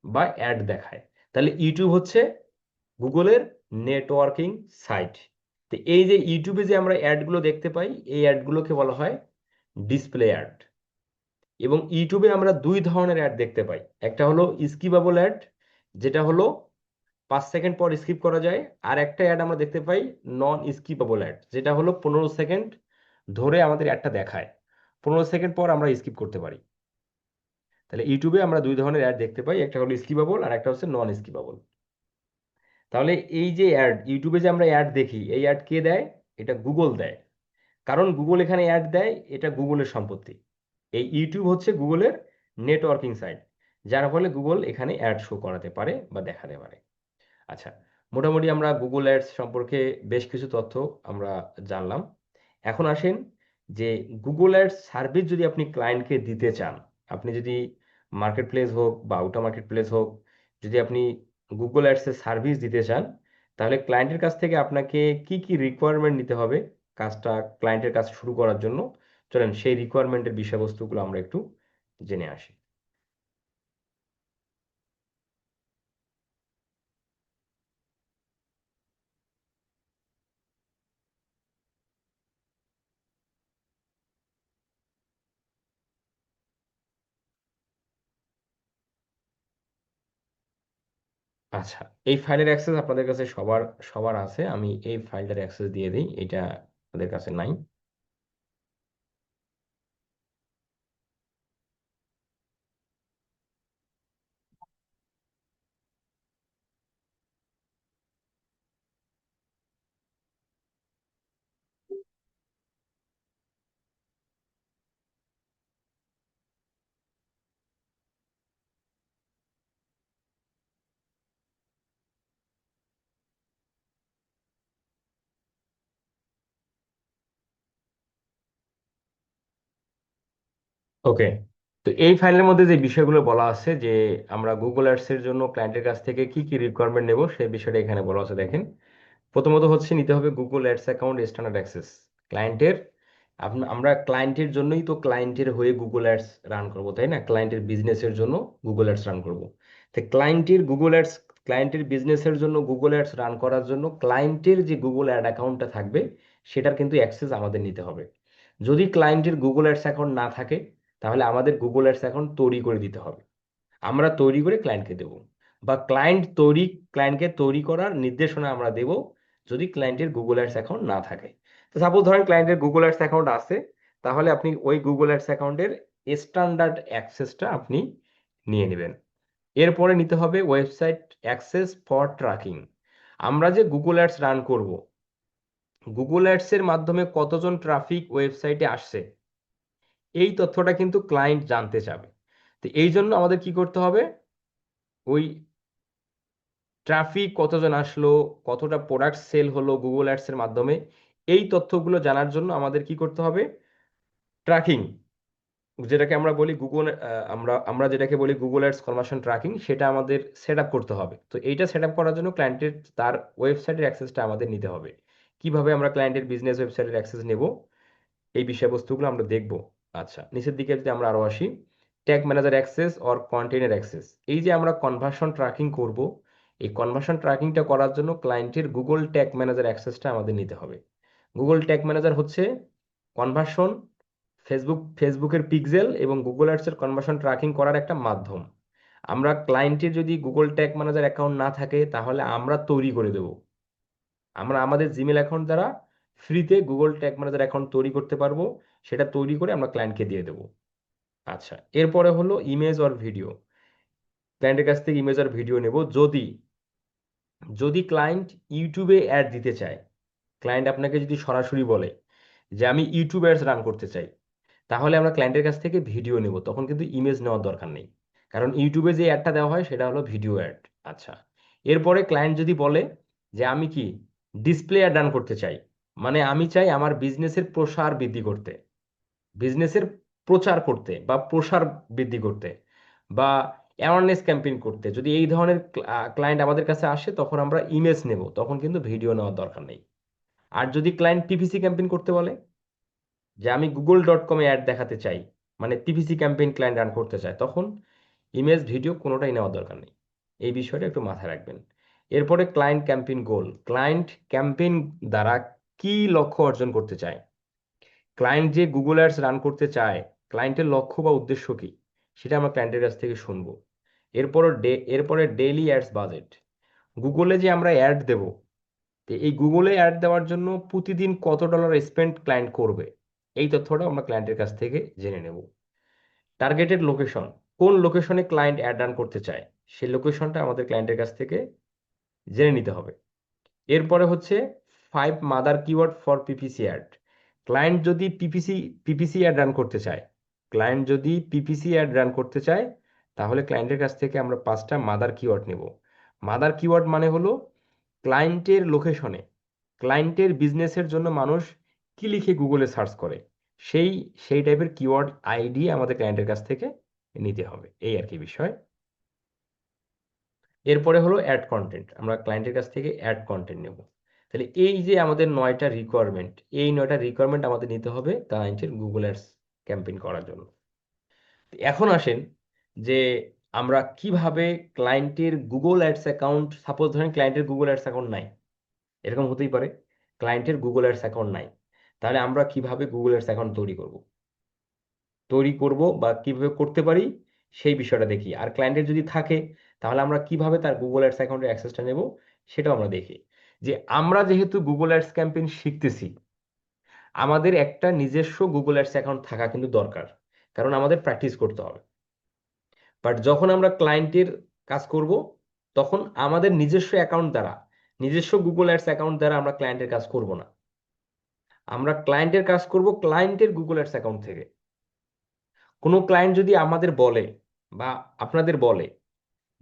বা অ্যাড দেখায়। তাহলে ইউটিউব হচ্ছে গুগলের নেটওয়ার্কিং সাইট। তো এই যে ইউটিউবে যে আমরা অ্যাডগুলো দেখতে পাই, এই অ্যাডগুলোকে বলা হয় ডিসপ্লে অ্যাড। এবং ইউটিউবে আমরা দুই ধরনের অ্যাড দেখতে পাই। একটা হলো স্কিপাবল অ্যাড, যেটা হলো 5 সেকেন্ড পর স্কিপ করা যায়। আর একটা অ্যাড আমরা দেখতে পাই নন স্কিপাবল অ্যাড, যেটা হলো 15 সেকেন্ড ধরে আমাদের অ্যাডটা দেখায়, 15 সেকেন্ড পর আমরা স্কিপ করতে পারি। তাহলে ইউটিউবে আমরা দুই ধরনের অ্যাড দেখতে পাই, একটা হলো স্কিপাবল আর একটা হচ্ছে নন স্কিপাবল। তাহলে এই যে অ্যাড, ইউটিউবে যে আমরা অ্যাড দেখি, এই অ্যাড কে দেয়? এটা গুগল দেয়। কারণ গুগল এখানে অ্যাড দেয়, এটা গুগলের সম্পত্তি। এই ইউটিউব হচ্ছে গুগলের নেটওয়ার্কিং সাইট, যার ফলে গুগল এখানে অ্যাড শো করাতে পারে বা দেখাতে পারে। আচ্ছা, মোটামুটি আমরা গুগল অ্যাডস সম্পর্কে বেশ কিছু তথ্য আমরা জানলাম। এখন আসেন যে গুগল অ্যাডস সার্ভিস যদি আপনি ক্লায়েন্টকে দিতে চান, আপনি যদি মার্কেট প্লেস হোক বা আউটার মার্কেট প্লেস হোক, যদি আপনি গুগল অ্যাডসের সার্ভিস দিতে চান, তাহলে ক্লায়েন্টের কাছ থেকে আপনাকে কি কি রিকোয়ারমেন্ট নিতে হবে কাজটা ক্লায়েন্টের কাজ শুরু করার জন্য। চলেন সেই রিকোয়ারমেন্টের বিষয়বস্তুগুলো আমরা একটু জেনে আসি। আচ্ছা, এই ফাইলের অ্যাক্সেস আপনাদের কাছে সবার সবার আছে, আমি এই ফাইলটার অ্যাক্সেস দিয়ে দিই, এটা আপনাদের কাছে নাই। ওকে, তো এই ফাইলের মধ্যে যে বিষয়গুলো বলা আছে যে আমরা গুগল অ্যাডস এর জন্য ক্লায়েন্টের কাছ থেকে কি কি রিকোয়ারমেন্ট নেব সেই বিষয়টা এখানে বলা আছে, দেখেন। প্রথমত হচ্ছে নিতে হবে Google ads account standard access ক্লায়েন্টের। আমরা ক্লায়েন্টের জন্যই তো ক্লায়েন্টের হয়ে গুগল অ্যাডস রান করব, তাই না? ক্লায়েন্টের বিজনেসের জন্য গুগল অ্যাডস রান করব। তো ক্লায়েন্টের বিজনেসের জন্য গুগল অ্যাডস রান করার জন্য ক্লায়েন্টের যে গুগল অ্যাড অ্যাকাউন্টটা থাকবে সেটার কিন্তু অ্যাক্সেস আমাদের নিতে হবে। যদি ক্লায়েন্টের গুগল অ্যাডস অ্যাকাউন্ট না থাকে তাহলে আমাদের গুগল অ্যাডস অ্যাকাউন্ট তৈরি করে দিতে হবে, আমরা তৈরি করে ক্লায়েন্টকে দেব, বা ক্লায়েন্টকে তৈরি করার নির্দেশনা আমরা দেব যদি ক্লায়েন্টের গুগল অ্যাডস অ্যাকাউন্ট না থাকে। তো সাপোজ ধরেন ক্লায়েন্টের গুগল অ্যাডস অ্যাকাউন্ট আছে, তাহলে আপনি ওই গুগল অ্যাডস অ্যাকাউন্টের স্ট্যান্ডার্ড অ্যাক্সেসটা আপনি নিয়ে নেবেন। এরপরে নিতে হবে ওয়েবসাইট অ্যাক্সেস ফর ট্র্যাকিং। আমরা যে গুগল অ্যাডস রান করব, গুগল অ্যাডস এর মাধ্যমে কতজন ট্রাফিক ওয়েবসাইটে আসছে এই তথ্যটা কিন্তু ক্লায়েন্ট জানতে চাবে। তো এই জন্য আমাদের কি করতে হবে, ওই ট্রাফিক কতজন আসলো, কতটা প্রোডাক্ট সেল হলো গুগল অ্যাডস এর মাধ্যমে, এই তথ্যগুলো জানার জন্য আমাদের কি করতে হবে, ট্র্যাকিং, যেটাকে আমরা বলি গুগল আমরা আমরা যেটাকে বলি গুগল অ্যাডস কনভার্সন ট্র্যাকিং, সেটা আমাদের সেট আপ করতে হবে। তো এইটা সেট আপ করার জন্য ক্লায়েন্টের তার ওয়েবসাইটের অ্যাক্সেসটা আমাদের নিতে হবে। কিভাবে আমরা ক্লায়েন্টের বিজনেস ওয়েবসাইটের অ্যাক্সেস নেব এই বিষয়বস্তুগুলো আমরা দেখব। আচ্ছা, নিচের দিকে যদি আমরা আরো আসি, tag manager access or container access. এই যে আমরা কনভার্সন ট্র্যাকিং করব, এই কনভার্সন ট্র্যাকিংটা করার জন্য ক্লায়েন্টের গুগল ট্যাগ ম্যানেজার অ্যাক্সেসটা আমাদের নিতে হবে। গুগল ট্যাগ ম্যানেজার হচ্ছে কনভার্সন, ফেসবুকের পিক্সেল এবং গুগল অ্যাডসের কনভার্সন ট্র্যাকিং করার একটা মাধ্যম। আমরা ক্লায়েন্টের যদি গুগল ট্যাগ ম্যানেজার অ্যাকাউন্ট না থাকে তাহলে আমরা তৈরি করে দেব, আমরা আমাদের জিমেল অ্যাকাউন্ট দ্বারা ফ্রিতে গুগল ট্যাগ ম্যানেজার অ্যাকাউন্ট তৈরি করতে পারবো, সেটা তৈরি করে আমরা ক্লায়েন্টকে দিয়ে দেবো। আচ্ছা, এরপরে হলো ইমেজ অর ভিডিও। ক্লায়েন্টের কাছ থেকে ইমেজ আর ভিডিও নেব যদি যদি ক্লায়েন্ট ইউটিউবে অ্যাড দিতে চায়। ক্লায়েন্ট আপনাকে যদি সরাসরি বলে যে আমি ইউটিউব অ্যাডস রান করতে চাই, তাহলে আমরা ক্লায়েন্টের কাছ থেকে ভিডিও নেব, তখন কিন্তু ইমেজ নেওয়ার দরকার নেই, কারণ ইউটিউবে যে অ্যাডটা দেওয়া হয় সেটা হলো ভিডিও অ্যাড। আচ্ছা, এরপরে ক্লায়েন্ট যদি বলে যে আমি কি ডিসপ্লে অ্যাড রান করতে চাই, মানে আমি চাই আমার বিজনেসের প্রসার বৃদ্ধি করতে, বিজনেসের প্রচার করতে বা প্রসার বৃদ্ধি করতে, বা অ্যাওয়ারনেস ক্যাম্পেইন করতে, যদি এই ধরনের ক্লায়েন্ট আমাদের কাছে আসে তখন আমরা ইমেজ নেব, তখন কিন্তু ভিডিও নেওয়ার দরকার নেই। আর যদি ক্লায়েন্ট পিপিসি ক্যাম্পেইন করতে বলে যে আমি google.com-এ অ্যাড দেখাতে চাই, মানে পিপিসি ক্যাম্পেইন ক্লায়েন্ট রান করতে চায়, তখন ইমেজ ভিডিও কোনোটাই নেওয়ার দরকার নেই। এই বিষয়টা একটু মাথায় রাখবেন। এরপরে ক্লায়েন্ট ক্যাম্পেইন গোল, ক্লায়েন্ট ক্যাম্পেইন দ্বারা কি লক্ষ্য অর্জন করতে চায়, ক্লায়েন্ট যে গুগল অ্যাডস রান করতে চায়, ক্লায়েন্টের লক্ষ্য বা উদ্দেশ্য কি, সেটা আমরা ক্লায়েন্টের কাছ থেকে শুনবো। এরপরে ডেইলি অ্যাডস বাজেট, গুগলে যে আমরা অ্যাড দেব, তো এই গুগলে অ্যাড দেওয়ার জন্য প্রতিদিন কত ডলার স্পেন্ড ক্লায়েন্ট করবে, এই তথ্যটা আমরা ক্লায়েন্টের কাছ থেকে জেনে নেব। টার্গেটেড লোকেশন, কোন লোকেশনে ক্লায়েন্ট অ্যাড রান করতে চায় সেই লোকেশনটা আমাদের ক্লায়েন্টের কাছ থেকে জেনে নিতে হবে। এরপরে হচ্ছে 5 mother keyword for PPC ad. Client যদি পিপিসি অ্যাড রান করতে চায়, ক্লায়েন্ট যদি পিপিসি অ্যাড রান করতে চায় তাহলে ক্লায়েন্টের কাছ থেকে আমরা 5টা মাদার কিওয়ার্ড নেব। মাদার কিওয়ার্ড মানে হলো ক্লায়েন্টের লোকেশনে, ক্লায়েন্টের বিজনেসের জন্য মানুষ কি লিখে গুগলে সার্চ করে, সেই সেই টাইপের কিওয়ার্ড আইডি আমাদের ক্লায়েন্টের কাছ থেকে নিতে হবে, এই আর কি বিষয়। এরপরে হলো অ্যাড কন্টেন্ট, আমরা ক্লায়েন্টের কাছ থেকে অ্যাড কন্টেন্ট নেব। তাহলে এই যে আমাদের 9টা রিকোয়ারমেন্ট, এই 9টা রিকোয়ারমেন্ট আমাদের নিতে হবে ক্লায়েন্টের গুগল অ্যাডস ক্যাম্পেইন করার জন্য। তো এখন আসেন যে আমরা কিভাবে ক্লায়েন্টের গুগল অ্যাডস অ্যাকাউন্ট, সাপোজ ধরেন ক্লায়েন্টের গুগল অ্যাডস অ্যাকাউন্ট নাই, এরকম হতেই পারে ক্লায়েন্টের গুগল অ্যাডস অ্যাকাউন্ট নাই, তাহলে আমরা কিভাবে গুগল অ্যাডস অ্যাকাউন্ট তৈরি করব বা কিভাবে করতে পারি সেই বিষয়টা দেখি। আর ক্লায়েন্টের যদি থাকে তাহলে আমরা কিভাবে তার গুগল অ্যাডস অ্যাকাউন্টের অ্যাক্সেসটা নেব সেটাও আমরা দেখি। যে আমরা যেহেতু গুগল অ্যাডস ক্যাম্পেইন শিখতেছি, আমাদের একটা নিজস্ব গুগল অ্যাডস অ্যাকাউন্ট থাকা কিন্তু দরকার, কারণ আমাদের প্র্যাকটিস করতে হবে। বাট যখন আমরা ক্লায়েন্টের কাজ করব, তখন আমাদের নিজস্ব অ্যাকাউন্ট দ্বারা, নিজস্ব গুগল অ্যাডস অ্যাকাউন্ট দ্বারা আমরা ক্লায়েন্টের কাজ করব না। আমরা ক্লায়েন্টের কাজ করব ক্লায়েন্টের গুগল অ্যাডস অ্যাকাউন্ট থেকে। কোনো ক্লায়েন্ট যদি আমাদের বলে বা আপনাদের বলে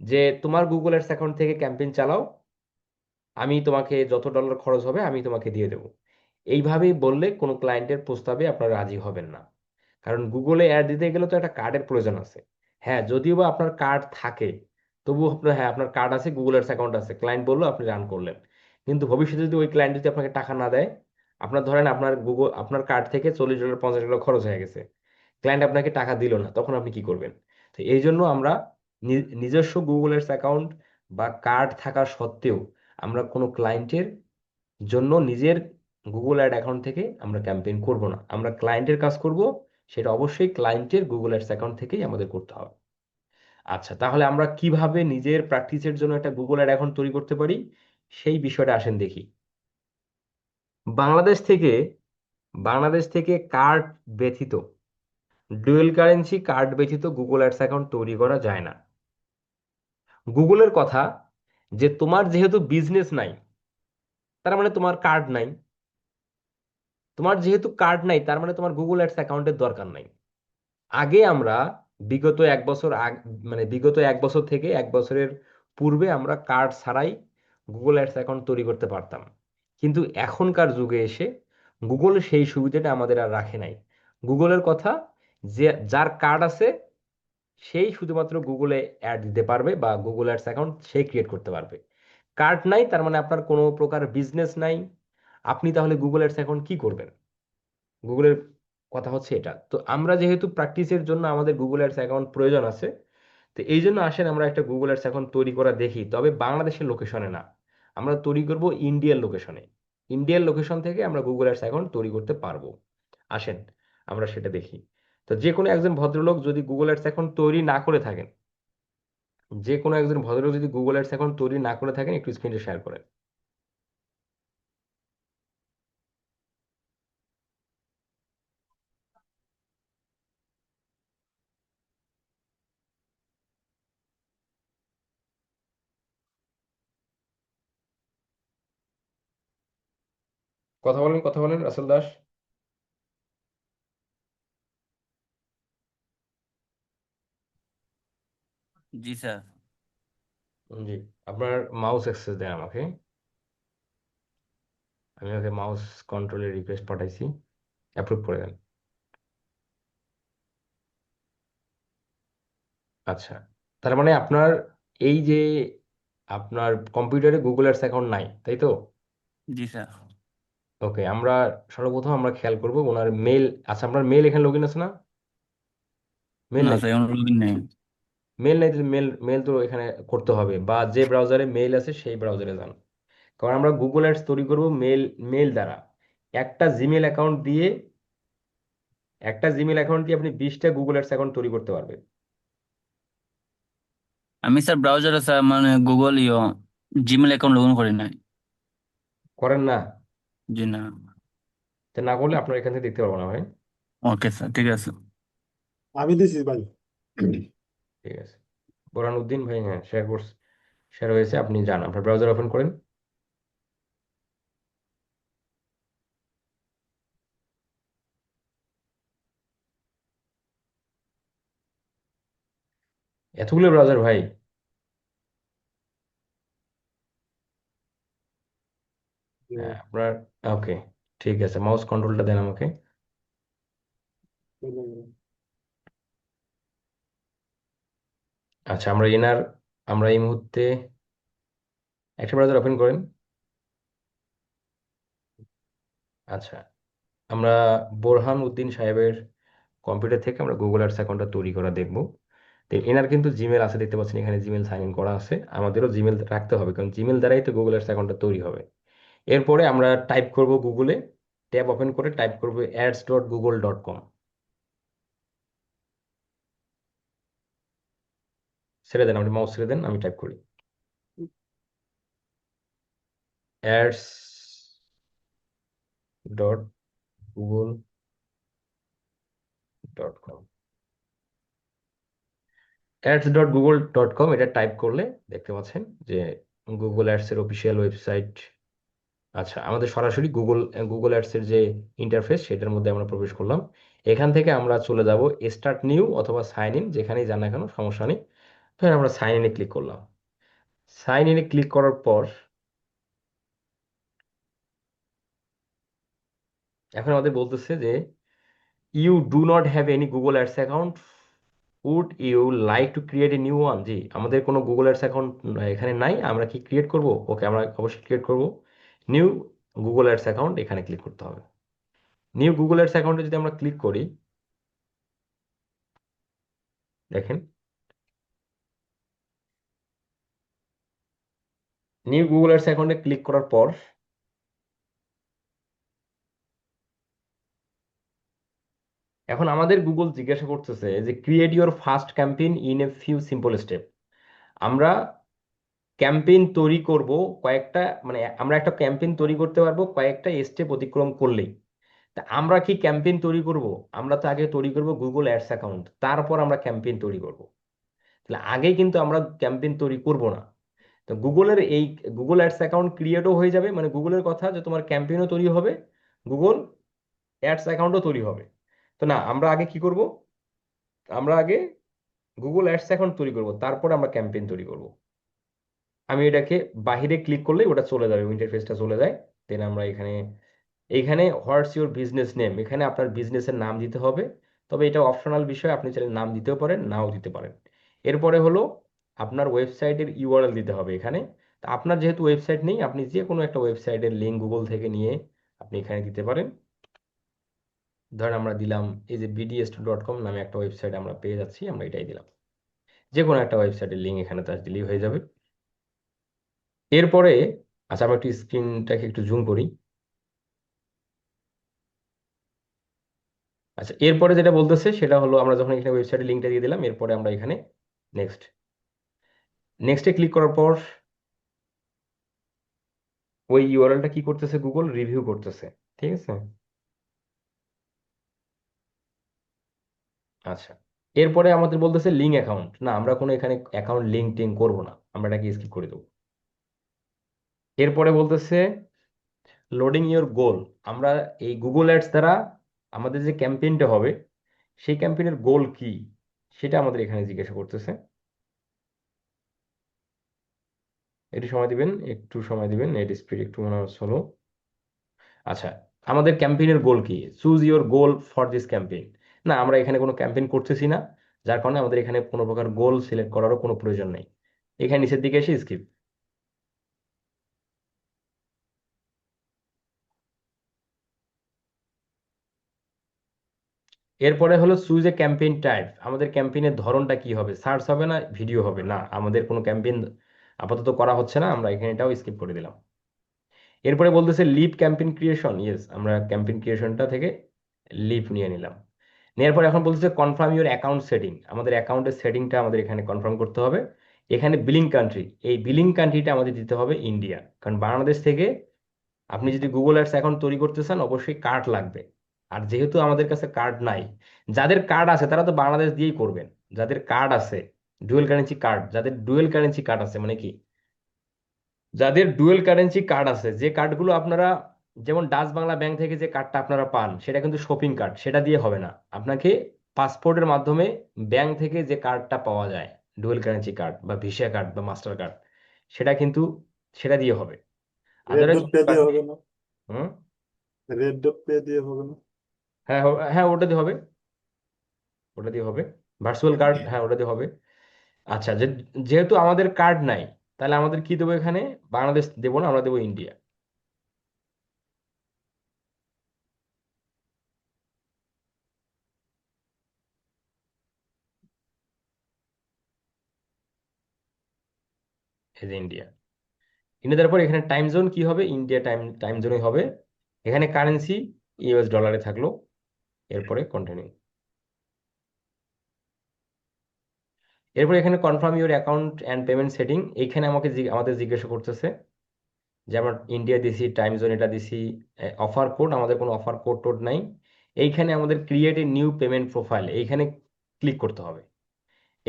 যে তোমার গুগল অ্যাডস অ্যাকাউন্ট থেকে ক্যাম্পেইন চালাও, আমি তোমাকে যত ডলার খরচ হবে আমি তোমাকে দিয়ে দেবো, এইভাবেই বললে কোনো ক্লায়েন্টের প্রস্তাবে আপনারা রাজি হবেন না। কারণ গুগলে অ্যাড দিতে গেলে তো একটা কার্ডের প্রয়োজন আছে। হ্যাঁ, যদিও বা আপনার কার্ড থাকে, তবুও আপনার, হ্যাঁ আপনার কার্ড আছে, গুগল অ্যাডস অ্যাকাউন্ট আছে, ক্লায়েন্ট বললো আপনি রান করলেন, কিন্তু ভবিষ্যতে যদি ওই ক্লায়েন্ট যদি আপনাকে টাকা না দেয়, আপনার ধরেন আপনার গুগল, আপনার কার্ড থেকে $40 $50 খরচ হয়ে গেছে, ক্লায়েন্ট আপনাকে টাকা দিল না, তখন আপনি কি করবেন? তো এই জন্য আমরা নিজস্ব গুগল অ্যাডস অ্যাকাউন্ট বা কার্ড থাকা সত্ত্বেও আমরা কোনো ক্লায়েন্টের জন্য নিজের গুগল অ্যাড অ্যাকাউন্ট থেকে আমরা ক্যাম্পেইন করব না। আমরা ক্লায়েন্টের কাজ করব, সেটা অবশ্যই ক্লায়েন্টের গুগল অ্যাডস অ্যাকাউন্ট থেকেই আমাদের করতে হবে। আচ্ছা, তাহলে আমরা কিভাবে নিজের প্র্যাকটিসের জন্য একটা গুগল অ্যাড অ্যাকাউন্ট তৈরি করতে পারি, সেই বিষয়টা আসেন দেখি। বাংলাদেশ থেকে, বাংলাদেশ থেকে কার্ড ব্যতীত, ডুয়েল কারেন্সি কার্ড ব্যতীত গুগল অ্যাডস অ্যাকাউন্ট তৈরি করা যায় না। গুগলের কথা, যে তোমার যেহেতু বিজনেস নাই, তার মানে তোমার কার্ড নাই, তোমার যেহেতু কার্ড নাই তার মানে তোমার গুগল অ্যাডস অ্যাকাউন্টের দরকার নাই। আগে আমরা বিগত এক বছর মানে বিগত এক বছর থেকে এক বছরের পূর্বে আমরা কার্ড ছাড়াই গুগল অ্যাডস অ্যাকাউন্ট তৈরি করতে পারতাম, কিন্তু এখনকার যুগে এসে গুগল সেই সুবিধাটা আমাদের আর রাখে নাই। গুগলের কথা, যে যার কার্ড আছে সেই শুধুমাত্র গুগলে অ্যাড দিতে পারবে বা গুগল অ্যাডস অ্যাকাউন্ট সে ক্রিয়েট করতে পারবে। কার্ড নাই তার মানে আপনার কোনো প্রকার বিজনেস নাই, আপনি তাহলে গুগল অ্যাডস অ্যাকাউন্ট কি করবেন? গুগলের কথা হচ্ছে এটা। তো আমরা যেহেতু প্র্যাকটিসের জন্য আমাদের গুগল অ্যাডস অ্যাকাউন্ট প্রয়োজন আছে, তো এই জন্য আসেন আমরা একটা গুগল অ্যাডস অ্যাকাউন্ট তৈরি করা দেখি, তবে বাংলাদেশের লোকেশনে না, আমরা তৈরি করব ইন্ডিয়ান লোকেশনে। ইন্ডিয়ান লোকেশন থেকে আমরা গুগল অ্যাডস অ্যাকাউন্ট তৈরি করতে পারবো। আসেন আমরা সেটা দেখি। তো যে কোনো একজন ভদ্রলোক যদি গুগল অ্যাডস অ্যাকাউন্ট তৈরি না করে থাকেন, যে কোনো একজন ভদ্রলোক যদি গুগল অ্যাডস অ্যাকাউন্ট তৈরি না করে থাকেন, একটু স্ক্রিনে শেয়ার করেন। কথা বলেন, কথা বলেন রাসেল দাস। জি স্যার। জি, আপনার মাউস অ্যাক্সেস দেন আমাকে, আমি ওকে মাউস কন্ট্রোলের রিকোয়েস্ট পাঠাইছি, অ্যাপ্রুভ করে দেন। আচ্ছা, তার মানে আপনার এই যে আপনার কম্পিউটারে গুগল অ্যাডস অ্যাকাউন্ট নাই, তাই তো? জি স্যার। ওকে, আমরা সর্বপ্রথম আমরা খেয়াল করব ওনার মেল। আচ্ছা, আপনার মেল এখানে লগ ইন আছে না? মেল না নাই? স্যার, এখন লগইন নেই। মেল নাই, মেল মেল তো এখানে করতে হবে, বা যে ব্রাউজারে মেল আছে সেই ব্রাউজারে যান। কারণ আমরা গুগল অ্যাডস তৈরি করব মেল, মেল দ্বারা। একটা জিমেল অ্যাকাউন্ট দিয়ে, একটা জিমেল অ্যাকাউন্ট দিয়ে আপনি 20টা গুগল অ্যাডস অ্যাকাউন্ট তৈরি করতে পারবেন। আমি স্যার ব্রাউজারে স্যার মানে গুগল জিমেল অ্যাকাউন্ট লগইন করি নাই। করেন না? জি না। তা না করলে আপনার এখান থেকে দেখতে পারবো না ভাই। ওকে স্যার, ঠিক আছে। আমি দিছি ভাই। ঠিক আছে, বোরহান উদ্দিন ভাই, হ্যাঁ শেয়ার কোর্স শেয়ার হয়েছে, আপনি যান আপনার ব্রাউজার ওপেন করেন। এতগুলো ব্রাউজার ভাই? হ্যাঁ আপনার, ওকে ঠিক আছে, মাউস কন্ট্রোলটা দেন আমাকে। আচ্ছা, আমরা এনার, আমরা এই মুহূর্তে একটা ব্রাউজার ওপেন করেন। আচ্ছা, আমরা বোরহান উদ্দিন সাহেবের কম্পিউটার থেকে আমরা গুগল অ্যাডস অ্যাকাউন্টটা তৈরি করা দেখব। তো এনার কিন্তু জিমেল আছে, দেখতে পাচ্ছেন এখানে জিমেল সাইন ইন করা আছে, আমাদেরও জিমেল রাখতে হবে, কারণ জিমেল দ্বারাই তো গুগল অ্যাডস অ্যাকাউন্টটা তৈরি হবে। এরপরে আমরা টাইপ করব গুগলে, ট্যাব ওপেন করে টাইপ করব ads.google.com, ছেড়ে দেন, আপনি মাউস ছেড়ে দেন, আমি টাইপ করি ads dot Google dot com. ads.google.com এটা টাইপ করলে দেখতে পাচ্ছেন যে গুগল অ্যাডস এর অফিসিয়াল ওয়েবসাইট। আচ্ছা, আমাদের সরাসরি গুগল অ্যাডস এর যে ইন্টারফেস সেটার মধ্যে আমরা প্রবেশ করলাম। এখান থেকে আমরা চলে যাব স্টার্ট নিউ অথবা সাইন ইন, যেখানেই যান না কেন সমস্যা নেই। ধরেন আমরা সাইন ইনে ক্লিক করলাম। সাইন ইনে ক্লিক করার পর এখন আমাদের বলতেছে যে you do not have any Google ads account, would you like to create a new one. জি, আমাদের কোনো গুগল অ্যাডস অ্যাকাউন্ট এখানে নাই, আমরা কি ক্রিয়েট করব? ওকে, আমরা অবশ্যই ক্রিয়েট করব। নিউ গুগল অ্যাডস অ্যাকাউন্ট এখানে ক্লিক করতে হবে। নিউ গুগল অ্যাডস অ্যাকাউন্টে যদি আমরা ক্লিক করি, দেখেন নিউ গুগল অ্যাডস অ্যাকাউন্টে ক্লিক করার পর এখন আমাদের গুগল জিজ্ঞাসা করতেছে যে create your first campaign in a few simple step. আমরা ক্যাম্পেইন তৈরি করব কয়েকটা, মানে আমরা একটা ক্যাম্পেইন তৈরি করতে পারবো কয়েকটা স্টেপ অতিক্রম করলেই। তা আমরা কি ক্যাম্পেইন তৈরি করব? আমরা তো আগে তৈরি করব গুগল অ্যাডস অ্যাকাউন্ট, তারপর আমরা ক্যাম্পেইন তৈরি করব। তাহলে আগে কিন্তু আমরা ক্যাম্পেইন তৈরি করব না। তো গুগলের এই গুগল অ্যাডস অ্যাকাউন্ট ক্রিয়েটও হয়ে যাবে, মানে গুগলের কথা যে তোমার ক্যাম্পেইনও তৈরি হবে, গুগল অ্যাডস অ্যাকাউন্টও তৈরি হবে। তো না, আমরা আগে কি করব? আমরা আগে গুগল অ্যাডস অ্যাকাউন্ট তৈরি করব, তারপর আমরা ক্যাম্পেইন তৈরি করব। আমি এটাকে বাহিরে ক্লিক করলেই ওটা চলে যাবে, ইন্টারফেসটা চলে যায়। দেন আমরা এইখানে হোয়াটস ইউর বিজনেস নেম, এখানে আপনার বিজনেসের নাম দিতে হবে। তবে এটা অপশনাল বিষয়, আপনি চাইলে নাম দিতেও পারেন, নাও দিতে পারেন। এরপরে হলো আপনার ওয়েবসাইটের ইউআরএল দিতে হবে এখানে। তা আপনার যেহেতু ওয়েবসাইট নেই, আপনি যে কোনো একটা ওয়েবসাইটের লিঙ্ক গুগল থেকে নিয়ে আপনি এখানে দিতে পারেন। ধরেন আমরা দিলাম এই যে bds2.com নামে একটা ওয়েবসাইট আমরা পেয়ে যাচ্ছি, আমরা এটাই দিলাম। যে কোনো একটা ওয়েবসাইটের লিঙ্ক এখানে তার দিলেই হয়ে যাবে। এরপরে আচ্ছা, আমরা একটু স্ক্রিনটাকে একটু জুম করি। আচ্ছা, এরপরে যেটা বলতেছে সেটা হলো আমরা যখন এখানে ওয়েবসাইটের লিঙ্কটা দিয়ে দিলাম, এরপরে আমরা এখানে নেক্সট নেক্সটে ক্লিক করার পর ওই ইউআরএলটা কি করতেছে, গুগল রিভিউ করতেছে। ঠিক আছে। আচ্ছা, এরপরে আমাদের বলতেছে লিঙ্ক অ্যাকাউন্ট, না আমরা কোনো এখানে অ্যাকাউন্ট লিঙ্ক টিঙ্ক করবো না, আমরা এটাকে স্কিপ করে দেবো। এরপরে বলতেছে লোডিং ইওর গোল। আমরা এই গুগল অ্যাডস দ্বারা আমাদের যে ক্যাম্পেইনটা হবে সেই ক্যাম্পেইনের গোল কি সেটা আমাদের এখানে জিজ্ঞাসা করতেছে। একটু সময় দিবেন, একটু সময় দিবেন, নেট স্পিড একটু মনে হচ্ছে হলো। আচ্ছা, আমাদের ক্যাম্পেইনের গোল কি? Choose your goal for this campaign. না, আমরা এখানে কোনো ক্যাম্পেইন করতেছি না, যার কারণে আমাদের এখানে কোনো প্রকার গোল সিলেক্ট করারও কোনো প্রয়োজন নেই। এখানে নিচের দিকে এসে স্কিপ। এরপরে হলো চুজ এ ক্যাম্পেইন টাইপ। আমাদের ক্যাম্পেইনের ধরনটা কি হবে? সার্চ হবে না ভিডিও হবে? না, আমাদের কোনো ক্যাম্পেইন আপাতত করা হচ্ছে না, আমরা এখানে এটাও স্কিপ করে দিলাম। এরপরে বলতেছে লিভ ক্যাম্পেইন ক্রিয়েশন। ইয়েস, আমরা ক্যাম্পেইন ক্রিয়েশনটা থেকে লিভ নিয়ে নিলাম। নেওয়ার পর এখন বলতেছে কনফার্ম ইউর অ্যাকাউন্ট সেটিং। আমাদের অ্যাকাউন্টের সেটিংটা আমাদের এখানে কনফার্ম করতে হবে। এখানে বিলিং কান্ট্রি, এই বিলিং কান্ট্রিটা আমাদের দিতে হবে ইন্ডিয়া, কারণ বাংলাদেশ থেকে আপনি যদি গুগল অ্যাডস অ্যাকাউন্ট তৈরি করতে চান অবশ্যই কার্ড লাগবে। আর যেহেতু আমাদের কাছে কার্ড নাই, যাদের কার্ড আছে তারা তো বাংলাদেশ দিয়েই করবেন। যাদের কার্ড আছে ডুয়েল কারেন্সি কার্ড, যাদের ডুয়েল কারেন্সি কার্ড আছে মানে কি, যাদের ডুয়েল কারেন্সি কার্ড আছে, যে কার্ডগুলো আপনারা যেমন ডাচ বাংলা ব্যাংক থেকে যে কার্ডটা আপনারা পান সেটা কিন্তু শপিং কার্ড, সেটা দিয়ে হবে না। আপনাকে পাসপোর্টের মাধ্যমে ব্যাংক থেকে যে কার্ডটা পাওয়া যায়, ডুয়েল কারেন্সি কার্ড বা ভিসা কার্ড বা মাস্টার কার্ড, সেটা কিন্তু সেটা দিয়ে হবে। রেড আদারওয়াইজ ডট পে দিয়ে হবে না? হুম, রেড ডট পে দিয়ে হবে না? হ্যাঁ হ্যাঁ, ওটা দিয়ে হবে, ওটা দিয়ে হবে। ভার্চুয়াল কার্ড, হ্যাঁ ওটা দিয়ে হবে। আচ্ছা, যেহেতু আমাদের কার্ড নাই, তাহলে আমাদের কি দেবো এখানে? বাংলাদেশ দেবো না, আমরা দেবো ইন্ডিয়া। এই যে ইন্ডিয়া। ইন্ডিয়া দেওয়ার পর এখানে টাইম জোন কি হবে? ইন্ডিয়া টাইম টাইম জোনে হবে। এখানে কারেন্সি ইউএস ডলারে থাকলো। এরপরে কন্টিনিউ। এরপর এখানে confirm your account and payment setting, এইখানে আমাদের জিজ্ঞাসা করতেছে যে আমরা ইন্ডিয়া দিছি, টাইম জোন এটা দিছি, অফার কোড, আমাদের কোনো অফার কোড টোড নাই। এইখানে আমাদের create a new payment profile, এইখানে ক্লিক করতে হবে।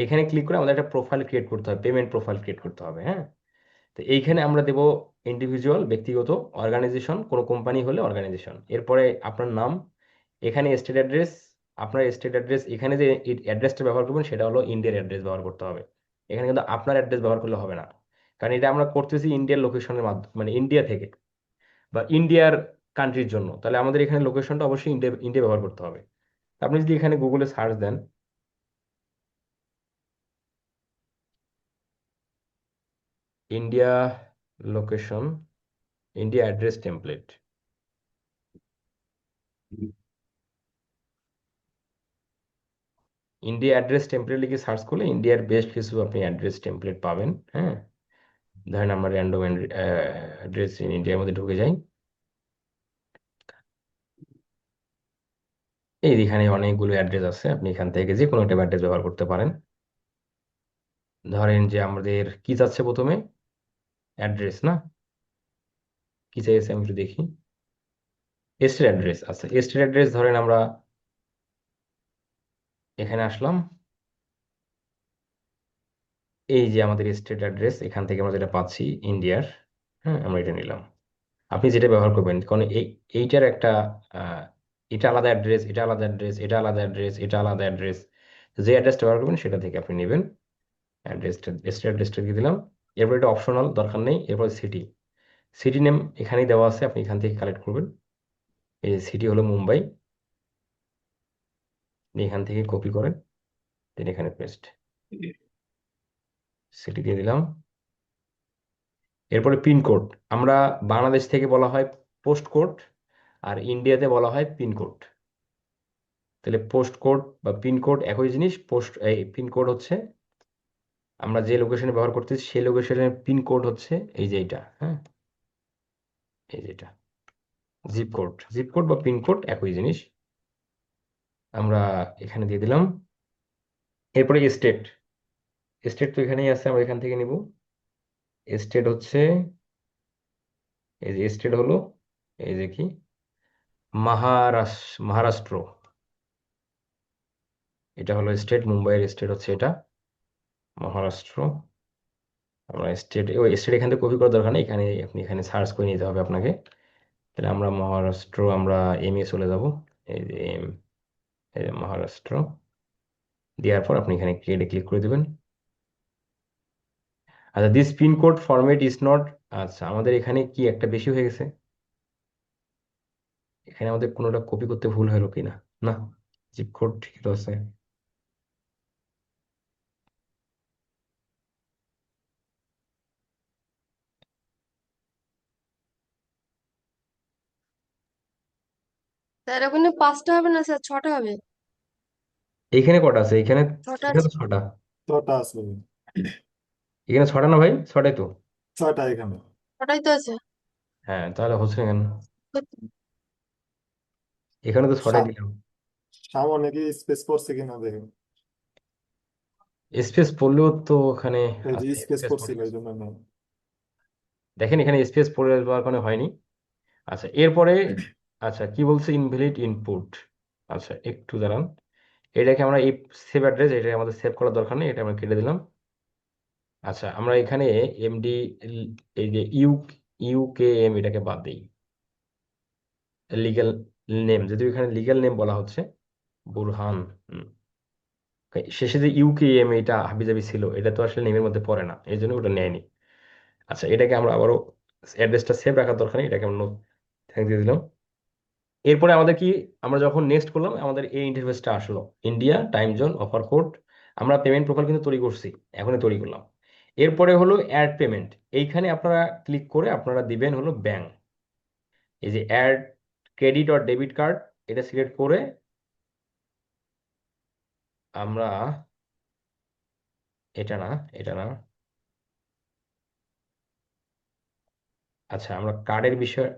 এখানে ক্লিক করে আমাদের একটা প্রোফাইল ক্রিয়েট করতে হবে, পেমেন্ট প্রোফাইল ক্রিয়েট করতে হবে। হ্যাঁ, তো এইখানে আমরা দেব ইন্ডিভিজুয়াল, ব্যক্তিগত, অর্গানাইজেশন, কোনো কোম্পানি হলে অর্গানাইজেশন। এরপরে আপনার নাম, এখানে স্টেট অ্যাড্রেস, আপনার স্টেট অ্যাড্রেস, এখানে যে অ্যাড্রেসটা ব্যবহার করবেন সেটা হলো ইন্ডিয়ার অ্যাড্রেস ব্যবহার করতে হবে। এখানে কিন্তু আপনার অ্যাড্রেস ব্যবহার করলে হবে না, কারণ এটা আমরা করতেছি ইন্ডিয়ার লোকেশনের মাধ্যমে, মানে ইন্ডিয়া থেকে বা ইন্ডিয়ার কান্ট্রির জন্য, তাহলে আমাদের এখানে লোকেশনটা অবশ্যই ইন্ডিয়া ইন্ডিয়া ব্যবহার করতে হবে। আপনি যদি এখানে গুগলে সার্চ দেন India location, India address template, India address template লিখে সার্চ করলে ইন্ডিয়ার বেশ কিছু আপনি অ্যাড্রেস টেমপ্লেট পাবেন। হ্যাঁ, ধরেন আমরা র্যান্ডম অ্যাড্রেস ইন ইন্ডিয়ার মধ্যে ঢুকে যাই। এই এখানে অনেকগুলো অ্যাড্রেস আছে, আপনি এখান থেকে যে কোনো একটা অ্যাড্রেস ব্যবহার করতে পারেন। ধরেন যে আমাদের কি চাচ্ছে প্রথমে, অ্যাড্রেস না, কি চাইছে আমি একটু দেখি, স্টেট অ্যাড্রেস। আচ্ছা, স্টেট অ্যাড্রেস ধরেন আমরা এখানে আসলাম, এই যে আমাদের স্টেট অ্যাড্রেস, এখান থেকে আমরা যেটা পাচ্ছি ইন্ডিয়ার, হ্যাঁ আমরা এটা নিলাম। আপনি যেটা ব্যবহার করবেন, কারণ এইটার একটা আহ, এটা আলাদা অ্যাড্রেস, এটা আলাদা অ্যাড্রেস, এটা আলাদা অ্যাড্রেস, এটা আলাদা অ্যাড্রেস, যে অ্যাড্রেসটা ব্যবহার করবেন সেটা থেকে আপনি নেবেন। অ্যাড্রেসটা, স্টেট অ্যাড্রেসটা দিয়ে দিলাম। এরপর এটা অপশনাল, দরকার নেই। এরপর সিটি, সিটি নেম এখানেই দেওয়া আছে, আপনি এখান থেকে কালেক্ট করবেন। এই যে সিটি হলো মুম্বাই, আপনি এখান থেকে কপি করেন, দেন এখানে পেস্ট, সিটি দিয়ে দিলাম। এরপরে পিনকোড, আমরা বাংলাদেশ থেকে বলা হয় পোস্ট কোড, আর ইন্ডিয়াতে বলা হয় পিনকোড। তাহলে পোস্ট কোড বা পিনকোড একই জিনিস। এই পিনকোড হচ্ছে আমরা যে লোকেশনে ব্যবহার করতেছি সেই লোকেশনের পিনকোড হচ্ছে এই যে এটা। হ্যাঁ, এই যে এটা জিপ কোড, জিপ কোড বা পিনকোড একই জিনিস। আমরা এখানে দিয়ে দিলাম। এরপরে স্টেট, স্টেট তো এখানেই আছে, আমরা এখান থেকে নিব। স্টেট হচ্ছে, এই যে স্টেট হলো এই যে কি, মহারাষ্ট্র, এটা হলো স্টেট, মুম্বাইয়ের স্টেট হচ্ছে এটা মহারাষ্ট্র। আমরা স্টেট, ওই স্টেট এখান থেকে কপি করার দরকার নেই, এখানে আপনি এখানে সার্চ করে নিতে হবে আপনাকে। তাহলে আমরা মহারাষ্ট্র, আমরা এম এ চলে যাব, এই যে এম, এই যে মহারাষ্ট্র, দেওয়ার পর আপনি এখানে ক্রিয়েটে ক্লিক করে দেবেন। আচ্ছা, this pincode format is not, আচ্ছা আমাদের এখানে কি একটা বেশি হয়ে গেছে, এখানে আমাদের কোনোটা কপি করতে ভুল হলো কিনা, না জিপ কোড ঠিক তো আছে। স্যার ওখানে 5টা হবে না স্যার, 6টা হবে। এইখানে কটা আছে, এখানে, 6টা এখানে আছে। তো ছটা, ছটা আছে, এখানে ছটা না ভাই, ছটাই তো। ছয়টা এখানে। 6টাই তো আছে। হ্যাঁ, তাহলে হচ্ছে না কেন, এখানে তো ছটাই সা- দিলাম। সামনে কি স্পেস পড়ছে কিনা দেখেন। স্পেস পড়লেও তো ওখানে, এই যে আচ্ছা স্পেস স্পেস পড়ে পড়ছিল এই গেছে। জন্য না। দেখেন এখানে স্পেস পড়ে যাওয়ার কারণে হয়নি। আচ্ছা এরপরে, আচ্ছা কি বলছে, ইনভ্যালিড ইনপুট। আচ্ছা একটু দাঁড়ান, এটাকে আমরা এই সেভ অ্যাড্রেস, এটা আমাদের সেভ করার দরকার নেই, এটা আমরা কেটে দিলাম। আচ্ছা আমরা এখানে এমডি, এই যে ইউকেএম এটাকে বাদ দিই, লিগ্যাল নেম, যদিও এখানে লিগ্যাল নেম বলা হচ্ছে বুরহান। হুম, শেষে যে ইউকেএম এটা হাবিজাবি ছিল, এটা তো আসলে নেমের মধ্যে পড়ে না, এই জন্য ওটা নেয়নি। আচ্ছা এটাকে আমরা আবারও, অ্যাড্রেসটা সেভ রাখার দরকার নেই, এটাকে আমরা থ্যাংক দিয়ে দিলাম। এরপরে আমাদের কি, আমরা যখন নেক্সট করলাম আমাদের এই ইন্টারফেসটা আসলো, India time zone offer code. আমরা পেমেন্ট প্রোফাইল কিন্তু তৈরি করছি, এখনই তৈরি করলাম। এরপরে হলো অ্যাড পেমেন্ট, এইখানে আপনারা ক্লিক করে আপনারা দিবেন হলো ব্যাংক, এই যে add credit or debit card, এটা সিলেক্ট করে আমরা, এটা না, এটা না, আচ্ছা আমরা কার্ডের বিষয়,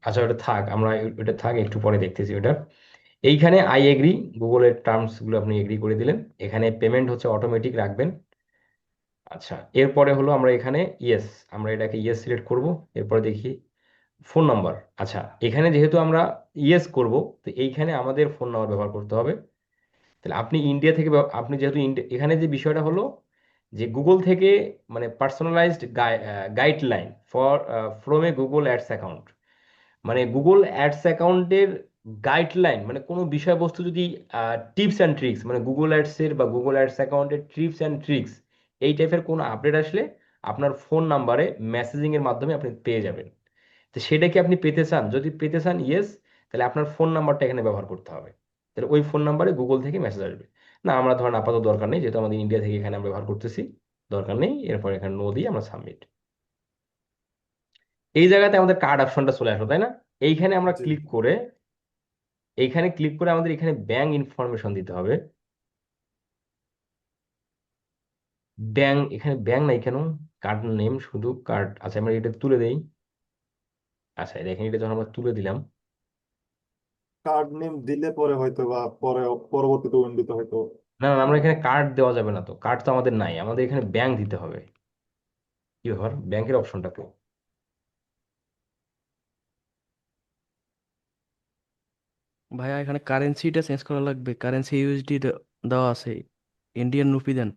আচ্ছা ওটা থাক, আমরা ওটা থাক, একটু পরে দেখতেছি ওটা। এইখানে আই এগ্রি, গুগলের টার্মস গুলো আপনি এগ্রি করে দিলেন। এখানে পেমেন্ট হচ্ছে অটোমেটিক রাখবেন। আচ্ছা, এরপরে হলো আমরা এখানে ইয়েস, আমরা এটাকে ইয়েস সিলেক্ট করব। এরপরে দেখি ফোন নাম্বার। আচ্ছা, এখানে যেহেতু আমরা ইয়েস করব, তো এইখানে আমাদের ফোন নাম্বার ব্যবহার করতে হবে। তাহলে আপনি ইন্ডিয়া থেকে আপনি যেহেতু এখানে যে বিষয়টা হলো যে গুগল থেকে মানে personalised guideline for from a Google ads account, মানে গুগল অ্যাডস অ্যাকাউন্টের গাইডলাইন, মানে কোনো বিষয়বস্তু যদি টিপস অ্যান্ড ট্রিক্স, মানে গুগল অ্যাডসের বা গুগল অ্যাডস অ্যাকাউন্টের টিপস অ্যান্ড ট্রিক্স, এই টাইপের কোনো আপডেট আসলে আপনার ফোন নাম্বারে মেসেজিং এর মাধ্যমে আপনি পেয়ে যাবেন। তো সেটা কি আপনি পেতে চান? যদি পেতে চান ইয়েস, তাহলে আপনার ফোন নাম্বারটা এখানে ব্যবহার করতে হবে। তাহলে ওই ফোন নাম্বারে গুগল থেকে মেসেজ আসবে। না, আমরা ধরেন আপাতত দরকার নেই, যেহেতু আমাদের ইন্ডিয়া থেকে এখানে আমরা ব্যবহার করতেছি, দরকার নেই। এরপর এখানে নো দিয়ে আমরা সাবমিট। এই জায়গাতে আমাদের কার্ড অপশনটা চলে আসলো, তাই না? এইখানে আমরা জি ক্লিক করে, এইখানে ক্লিক করে আমাদের এখানে ব্যাংক ইনফরমেশন দিতে হবে। ব্যাংক, এখানে ব্যাংক নাই কেন? কার্ড নেম, শুধু কার্ড। আচ্ছা, আমরা এটা তুলে দেই। আচ্ছা, দেখেন এটা যখন আমরা তুলে দিলাম, কার্ড নেম দিলে পরে হয়তো বা পরে পরবর্তীতে উইন্ডোতে হয়তো না না, আমরা এখানে কার্ড দেওয়া যাবে না, তো কার্ড তো আমাদের নাই, আমাদের এখানে ব্যাংক দিতে হবে। কি ব্যাপার, ব্যাংকের অপশনটা কো? ভাইয়া এখানে কারেন্সিটা চেঞ্জ করা লাগবে, কারেন্সি ইউএসডি দেওয়া আছে, ইন্ডিয়ান রুপি দেন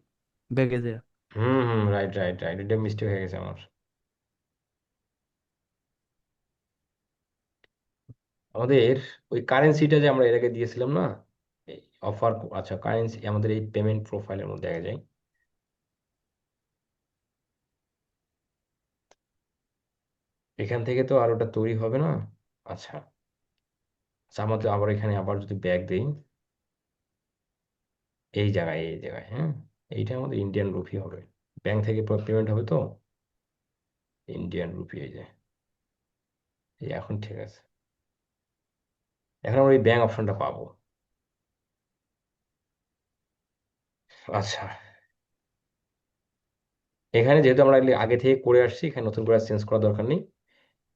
ব্যাগেজে। হুম হুম, রাইট রাইট রাইট, এটা মিস্টেক হয়ে গেছে আমার। আমাদের ওই কারেন্সিটা যে আমরা এর আগে দিয়েছিলাম না, অফার, আচ্ছা কারেন্সি আমাদের এই পেমেন্ট প্রোফাইলের মধ্যে দেখা যায়। এখান থেকে তো আর ওটা তৈরি হবে না। আচ্ছা আচ্ছা, আমাদের আবার এখানে আবার যদি ব্যাক দেই, এই জায়গায়, এই জায়গায়, হ্যাঁ, এইটা আমাদের ইন্ডিয়ান রুপি হবে। ব্যাংক থেকে পেমেন্ট হবে তো, ইন্ডিয়ান রুপি, এই যে, এই এখন ঠিক আছে। এখন আমরা এই ব্যাংক অপশনটা পাবো। আচ্ছা, এখানে যেহেতু আমরা এগুলি আগে থেকে করে আসছি, এখানে নতুন করে চেঞ্জ করার দরকার নেই।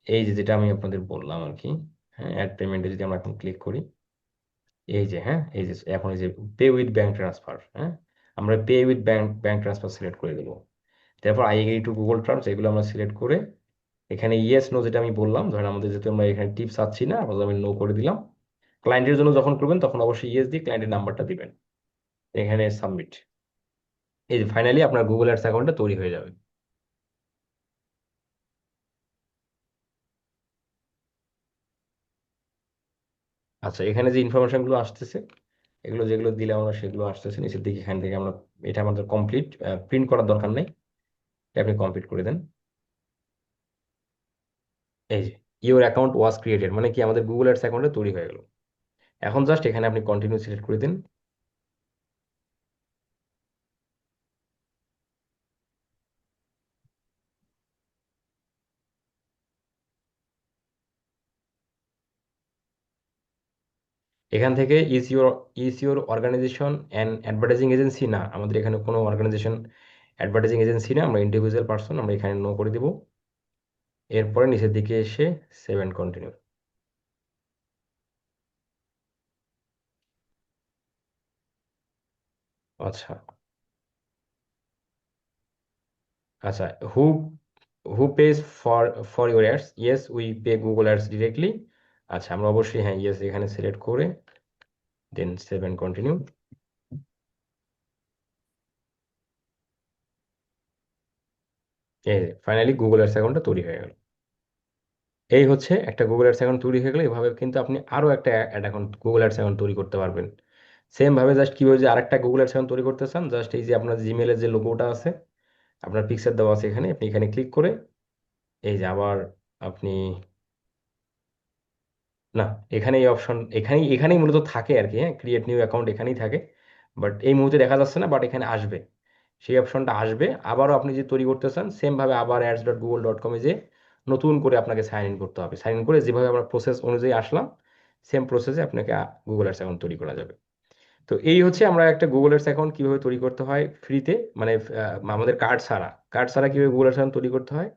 এই যে যেটা আমি আপনাদের বললাম আর কি, হ্যাঁ, অ্যাড পেমেন্টে যদি আমরা এখন ক্লিক করি, এই যে, হ্যাঁ, এই যে এখন এই যে পে উইথ ব্যাংক ট্রান্সফার, হ্যাঁ, আমরা pay with bank transfer select করে দেবো। তারপর I agree to Google terms, এগুলো আমরা সিলেক্ট করে এখানে ইয়েস নো যেটা আমি বললাম, ধরেন আমাদের যেহেতু আমরা এখানে টিপস চাচ্ছি না, আপাতত আমি নো করে দিলাম। ক্লায়েন্টের জন্য যখন করবেন তখন অবশ্যই ইয়েস দিয়ে ক্লায়েন্টের নাম্বারটা দিবেন। এখানে সাবমিট। এই যে ফাইনালি আপনার গুগল অ্যাডস অ্যাকাউন্টটা তৈরি হয়ে যাবে। আচ্ছা, এখানে যে ইনফরমেশন গুলো আসতেছে, এগুলো যেগুলো দিলে আমরা সেগুলো আসতেছে নিচের দিকে, এখান থেকে আমরা, এটা আমাদের কমপ্লিট, প্রিন্ট করার দরকার নেই, এটা আপনি কমপ্লিট করে দেন। এই যে ইওর অ্যাকাউন্ট ওয়াজ ক্রিয়েটেড, মানে কি আমাদের গুগল অ্যাডস অ্যাকাউন্টে তৈরি হয়ে গেল। এখন জাস্ট এখানে আপনি কন্টিনিউ সিলেক্ট করে দিন। এখান থেকে is your organisation and advertising agency, না, আমাদের এখানে কোনো অর্গানাইজেশন অ্যাডভার্টাইজিং এজেন্সি না, আমরা ইন্ডিভিজুয়াল পার্সন, আমরা এখানে নো করে দিব। এরপরে নিচের দিকে এসে সেভ অ্যান্ড কন্টিনিউ। আচ্ছা আচ্ছা, who who pays for for your ads, yes we pay Google ads directly. আচ্ছা, আমরা অবশ্যই হ্যাঁ ইয়েস এখানে সিলেক্ট করে দেন সেভ অ্যান্ড কন্টিনিউ। এই ফাইনালি গুগল অ্যাডস অ্যাকাউন্টটা তৈরি হয়ে গেল। এই হচ্ছে একটা গুগল অ্যাডস অ্যাকাউন্ট তৈরি হয়ে গেলে, এভাবে কিন্তু আপনি আরো একটা ad account, Google ads account তৈরি করতে পারবেন। সেম ভাবে জাস্ট কিভাবে যে আরেকটা গুগল অ্যাডস অ্যাকাউন্ট তৈরি করতে চান, জাস্ট এই যে আপনার জিমেলের যে লোগোটা আছে, আপনার পিকচার দেওয়া আছে এখানে, আপনি এখানে ক্লিক করে, এই যে আবার আপনি, না, এখানে এই অপশন, এখানেই মূলত থাকে আর কি, হ্যাঁ, ক্রিয়েট নিউ অ্যাকাউন্ট এখানেই থাকে। বাট এই মুহূর্তে দেখা যাচ্ছে না, বাট এখানে আসবে, সেই অপশনটা আসবে। আবারও আপনি যে তৈরি করতে চান সেম ভাবে আবার ads.google.com-এ যে নতুন করে আপনাকে সাইন ইন করতে হবে। সাইন ইন করে যেভাবে আমরা প্রসেস অনুযায়ী আসলাম, সেম প্রসেসে আপনাকে গুগল অ্যাডস অ্যাকাউন্ট তৈরি করা যাবে। তো এই হচ্ছে আমরা একটা গুগল অ্যাডস অ্যাকাউন্ট কিভাবে তৈরি করতে হয় ফ্রিতে, মানে আমাদের কার্ড ছাড়া কিভাবে গুগল অ্যাডস অ্যাকাউন্ট তৈরি করতে হয়,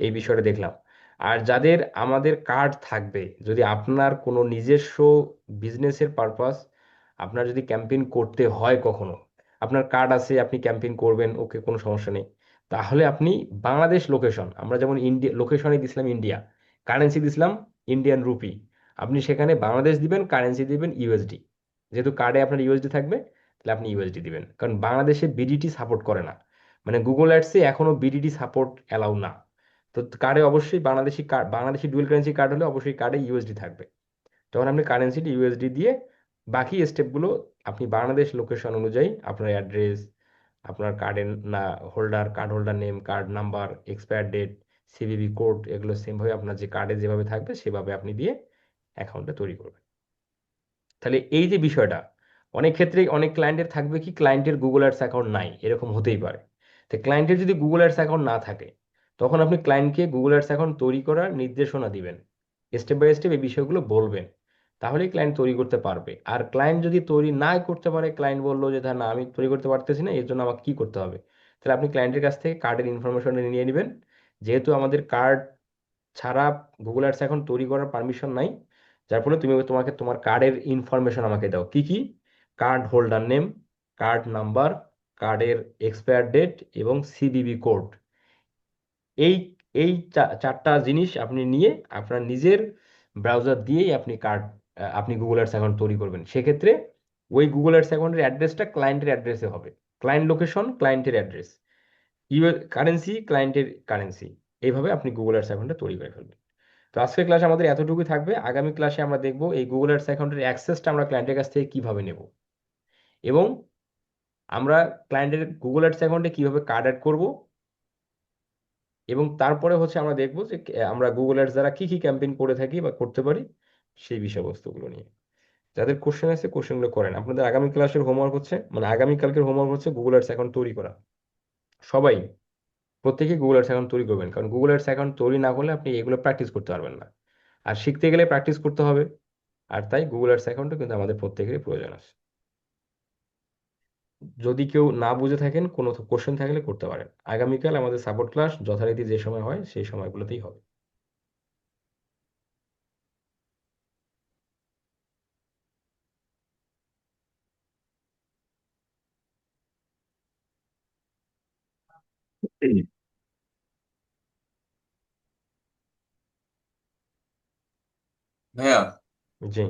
এই বিষয়টা দেখলাম। আর যাদের আমাদের কার্ড থাকবে, যদি আপনার কোনো নিজস্ব বিজনেসের পারপাস, আপনার যদি ক্যাম্পেইন করতে হয় কখনো, আপনার কার্ড আছে, আপনি ক্যাম্পেইন করবেন, ওকে, কোনো সমস্যা নেই। তাহলে আপনি বাংলাদেশ লোকেশন, আমরা যেমন ইন্ডিয়া লোকেশনে দিছিলাম ইন্ডিয়া, কারেন্সি দিছিলাম ইন্ডিয়ান রুপি, আপনি সেখানে বাংলাদেশ দিবেন, কারেন্সি দিবেন ইউএসডি। যেহেতু কার্ডে আপনার ইউএসডি থাকবে, তাহলে আপনি ইউএসডি দিবেন, কারণ বাংলাদেশে বিডিটি সাপোর্ট করে না, মানে গুগল অ্যাডসে এখনো বিডিটি সাপোর্ট অ্যালাউ না। তো কার্ডে অবশ্যই Bangladeshi card, Bangladeshi dual currency card হলে অবশ্যই কার্ডে ইউএসডি থাকবে। তখন আপনি কারেন্সিটি ইউএসডি দিয়ে বাকি স্টেপগুলো আপনি বাংলাদেশ লোকেশন অনুযায়ী আপনার অ্যাড্রেস, আপনার কার্ডের না holder, card holder name, card number, expire date, CVV code, এগুলো সেমভাবে আপনার যে কার্ডে যেভাবে থাকবে সেভাবে আপনি দিয়ে অ্যাকাউন্টটা তৈরি করবেন। তাহলে এই যে বিষয়টা, অনেক ক্ষেত্রে অনেক ক্লায়েন্টের থাকবে কি, ক্লায়েন্টের গুগল অ্যাডস অ্যাকাউন্ট নাই, এরকম হতেই পারে। তো ক্লায়েন্টের যদি গুগল অ্যাডস অ্যাকাউন্ট না থাকে, তখন আপনি ক্লায়েন্টকে গুগল অ্যাডস অ্যাকাউন্ট তৈরি করার নির্দেশনা দিবেন, স্টেপ বাই স্টেপ এই বিষয়গুলো বলবেন, তাহলেই ক্লায়েন্ট তৈরি করতে পারবে। আর ক্লায়েন্ট যদি তৈরি না করতে পারে, ক্লায়েন্ট বললো যে না আমি তৈরি করতে পারতেছি না, এর জন্য আমাকে কি করতে হবে, তাহলে আপনি ক্লায়েন্টের কাছ থেকে কার্ডের ইনফরমেশন নিয়ে নেবেন। যেহেতু আমাদের কার্ড ছাড়া গুগল অ্যাডস এখন তৈরি করার পারমিশন নাই, যার ফলে তোমাকে তোমার কার্ডের ইনফরমেশন আমাকে দাও, কি কি, card holder name, card number, কার্ডের এক্সপায়ার ডেট এবং সিবিবি কোড। এই এই চারটা জিনিস আপনি নিয়ে আপনার নিজের ব্রাউজার দিয়েই আপনি কার্ড, আপনি গুগল অ্যাডস অ্যাকাউন্ট তৈরি করবেন। সেক্ষেত্রে ওই গুগল অ্যাডস অ্যাকাউন্টের অ্যাড্রেসটা ক্লায়েন্টের অ্যাড্রেসে হবে, ক্লায়েন্ট লোকেশন ক্লায়েন্টের অ্যাড্রেস, কারেন্সি ক্লায়েন্টের কারেন্সি, এইভাবে আপনি গুগল অ্যাডস অ্যাকাউন্টটা তৈরি করে ফেলবেন। তো আজকের ক্লাসে আমাদের এতটুকুই থাকবে। আগামী ক্লাসে আমরা দেখব এই গুগল অ্যাডস অ্যাকাউন্টের অ্যাক্সেসটা আমরা ক্লায়েন্টের কাছ থেকে কিভাবে নেব, এবং আমরা ক্লায়েন্টের গুগল অ্যাডস অ্যাকাউন্টে কিভাবে কার্ড অ্যাড করব, এবং তারপরে হচ্ছে আমরা দেখব যে আমরা গুগল অ্যাডস দ্বারা কি কি ক্যাম্পেইন করে থাকি বা করতে পারি, সেই বিষয়বস্তুগুলো নিয়ে। যাদের কোশ্চেন আছে কোশ্চেনগুলো করেন। আপনাদের আগামী ক্লাসের হোমওয়ার্ক হচ্ছে, মানে আগামীকালকের হোমওয়ার্ক হচ্ছে গুগল অ্যাডস অ্যাকাউন্ট তৈরি করা। সবাই, প্রত্যেকেই গুগল অ্যাডস অ্যাকাউন্ট তৈরি করবেন, কারণ গুগল অ্যাডস অ্যাকাউন্ট তৈরি না করলে আপনি এগুলো প্র্যাকটিস করতে পারবেন না। আর শিখতে গেলে প্র্যাকটিস করতে হবে, আর তাই গুগল অ্যাডস অ্যাকাউন্টও কিন্তু আমাদের প্রত্যেকেরই প্রয়োজন আছে। যদি কেউ না বুঝে থাকেন, কোনো কোশ্চেন থাকলে করতে পারেন। আগামীকাল আমাদের সাপোর্ট ক্লাস যথারীতি যে সময় হয় সেই সময়গুলোতেই হবে। ভাইয়া, জি,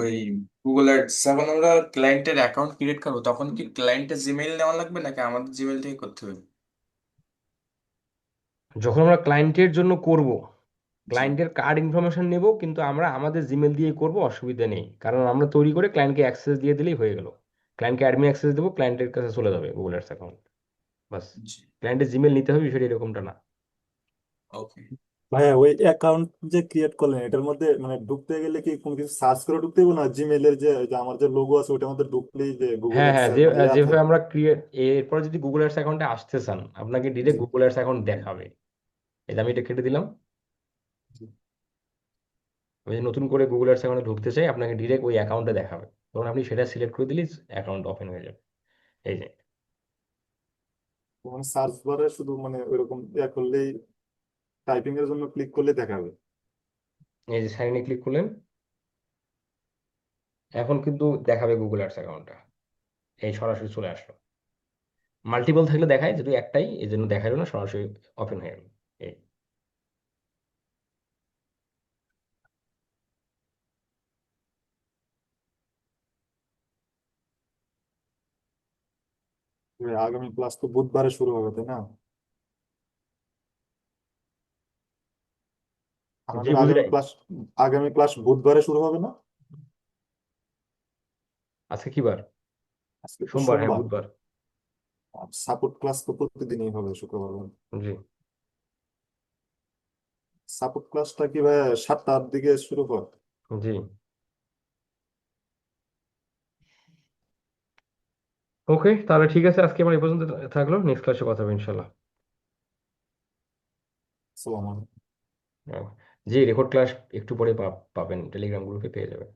ওই গুগল অ্যাডস যখন আমরা ক্লায়েন্টের অ্যাকাউন্ট ক্রিয়েট করবো তখন কি ক্লায়েন্টের জিমেইল নেওয়া লাগবে নাকি আমাদের জিমেইল থেকে করতে হবে? যখন আমরা ক্লায়েন্টের জন্য করব, জি ক্লায়েন্টের কার্ড ইনফরমেশন নেব, কিন্তু আমরা আমাদের জিমেল দিয়ে করব, অসুবিধা নেই, কারণ আমরা তৈরি করে ক্লায়েন্টকে অ্যাক্সেস দিয়ে দিলেই হয়ে গেল। ক্লায়েন্টকে অ্যাডমিন অ্যাক্সেস দেবো, ক্লায়েন্টের কাছে চলে যাবে গুগল অ্যাডস অ্যাকাউন্ট, বাস। জি ক্লায়েন্টের জিমেল নিতে হবে, বিষয়টা এরকমটা না। ওকে। ভাইয়া ওই অ্যাকাউন্ট যে ক্রিয়েট করলেন এটার মধ্যে মানে ঢুকতে গেলে কি কোনো কিছু সার্চ করে ঢুকতে হবে না, জিমেলের যে যে আমার যে লোগো আছে ওটার মধ্যে ঢুকলেই যে গুগল হ্যাঁ অ্যাডস হ্যাঁ, ইয়ে যেভাবে থাকে? আমরা ক্রিয়েট, এরপরে যদি গুগল অ্যাডস অ্যাকাউন্টে আসতে চান, আপনাকে ডিরেক্ট জি গুগল অ্যাডস অ্যাকাউন্ট দেখাবে। এই যে আমি এটা কেটে দিলাম, জি। আমি যে নতুন করে গুগল অ্যাডস অ্যাকাউন্টে ঢুকতে চাই, আপনাকে ডিরেক্ট ওই অ্যাকাউন্টে দেখাবে, তখন আপনি সেটা সিলেক্ট করে দিলেই অ্যাকাউন্ট ওপেন হয়ে যাবে। এই যে, তো মানে সার্চ বারে শুধু মানে ওইরকম ইয়া করলেই, টাইপিং এর জন্য ক্লিক করলে দেখাবে? এই যে সাইনে ক্লিক করলেন, এখন কিন্তু দেখাবে গুগল অ্যাডস অ্যাকাউন্টটা, এই সরাসরি চলে আসলো। মাল্টিপল থাকলে দেখায়, যদি একটাই, এই জন্য দেখালো না, সরাসরি ওপেন হয়ে গেল। এই, ওই আগামী ক্লাস তো বুধবারে শুরু হবে তাই না? জি, আমাদের বুঝি আগামী নাই। ক্লাস, আগামী ক্লাস বুধবারে শুরু হবে না? আজকে কি বার? আজকে তো সোমবার, হ্যাঁ সোমবার। বুধবার। সাপোর্ট ক্লাস তো প্রতিদিনই হবে শুক্রবার। জি সাপোর্ট ক্লাসটা কি ভাই 7টার দিকে শুরু হয়? জি। ওকে, তাহলে ঠিক আছে, আজকে আমার এই পর্যন্ত থাকলো, নেক্সট ক্লাসে কথা হবে ইনশাল্লাহ। আসসালামু আলাইকুম। জি, রেকর্ড ক্লাস একটু পরে পাবেন, টেলিগ্রাম গ্রুপে পেয়ে যাবেন।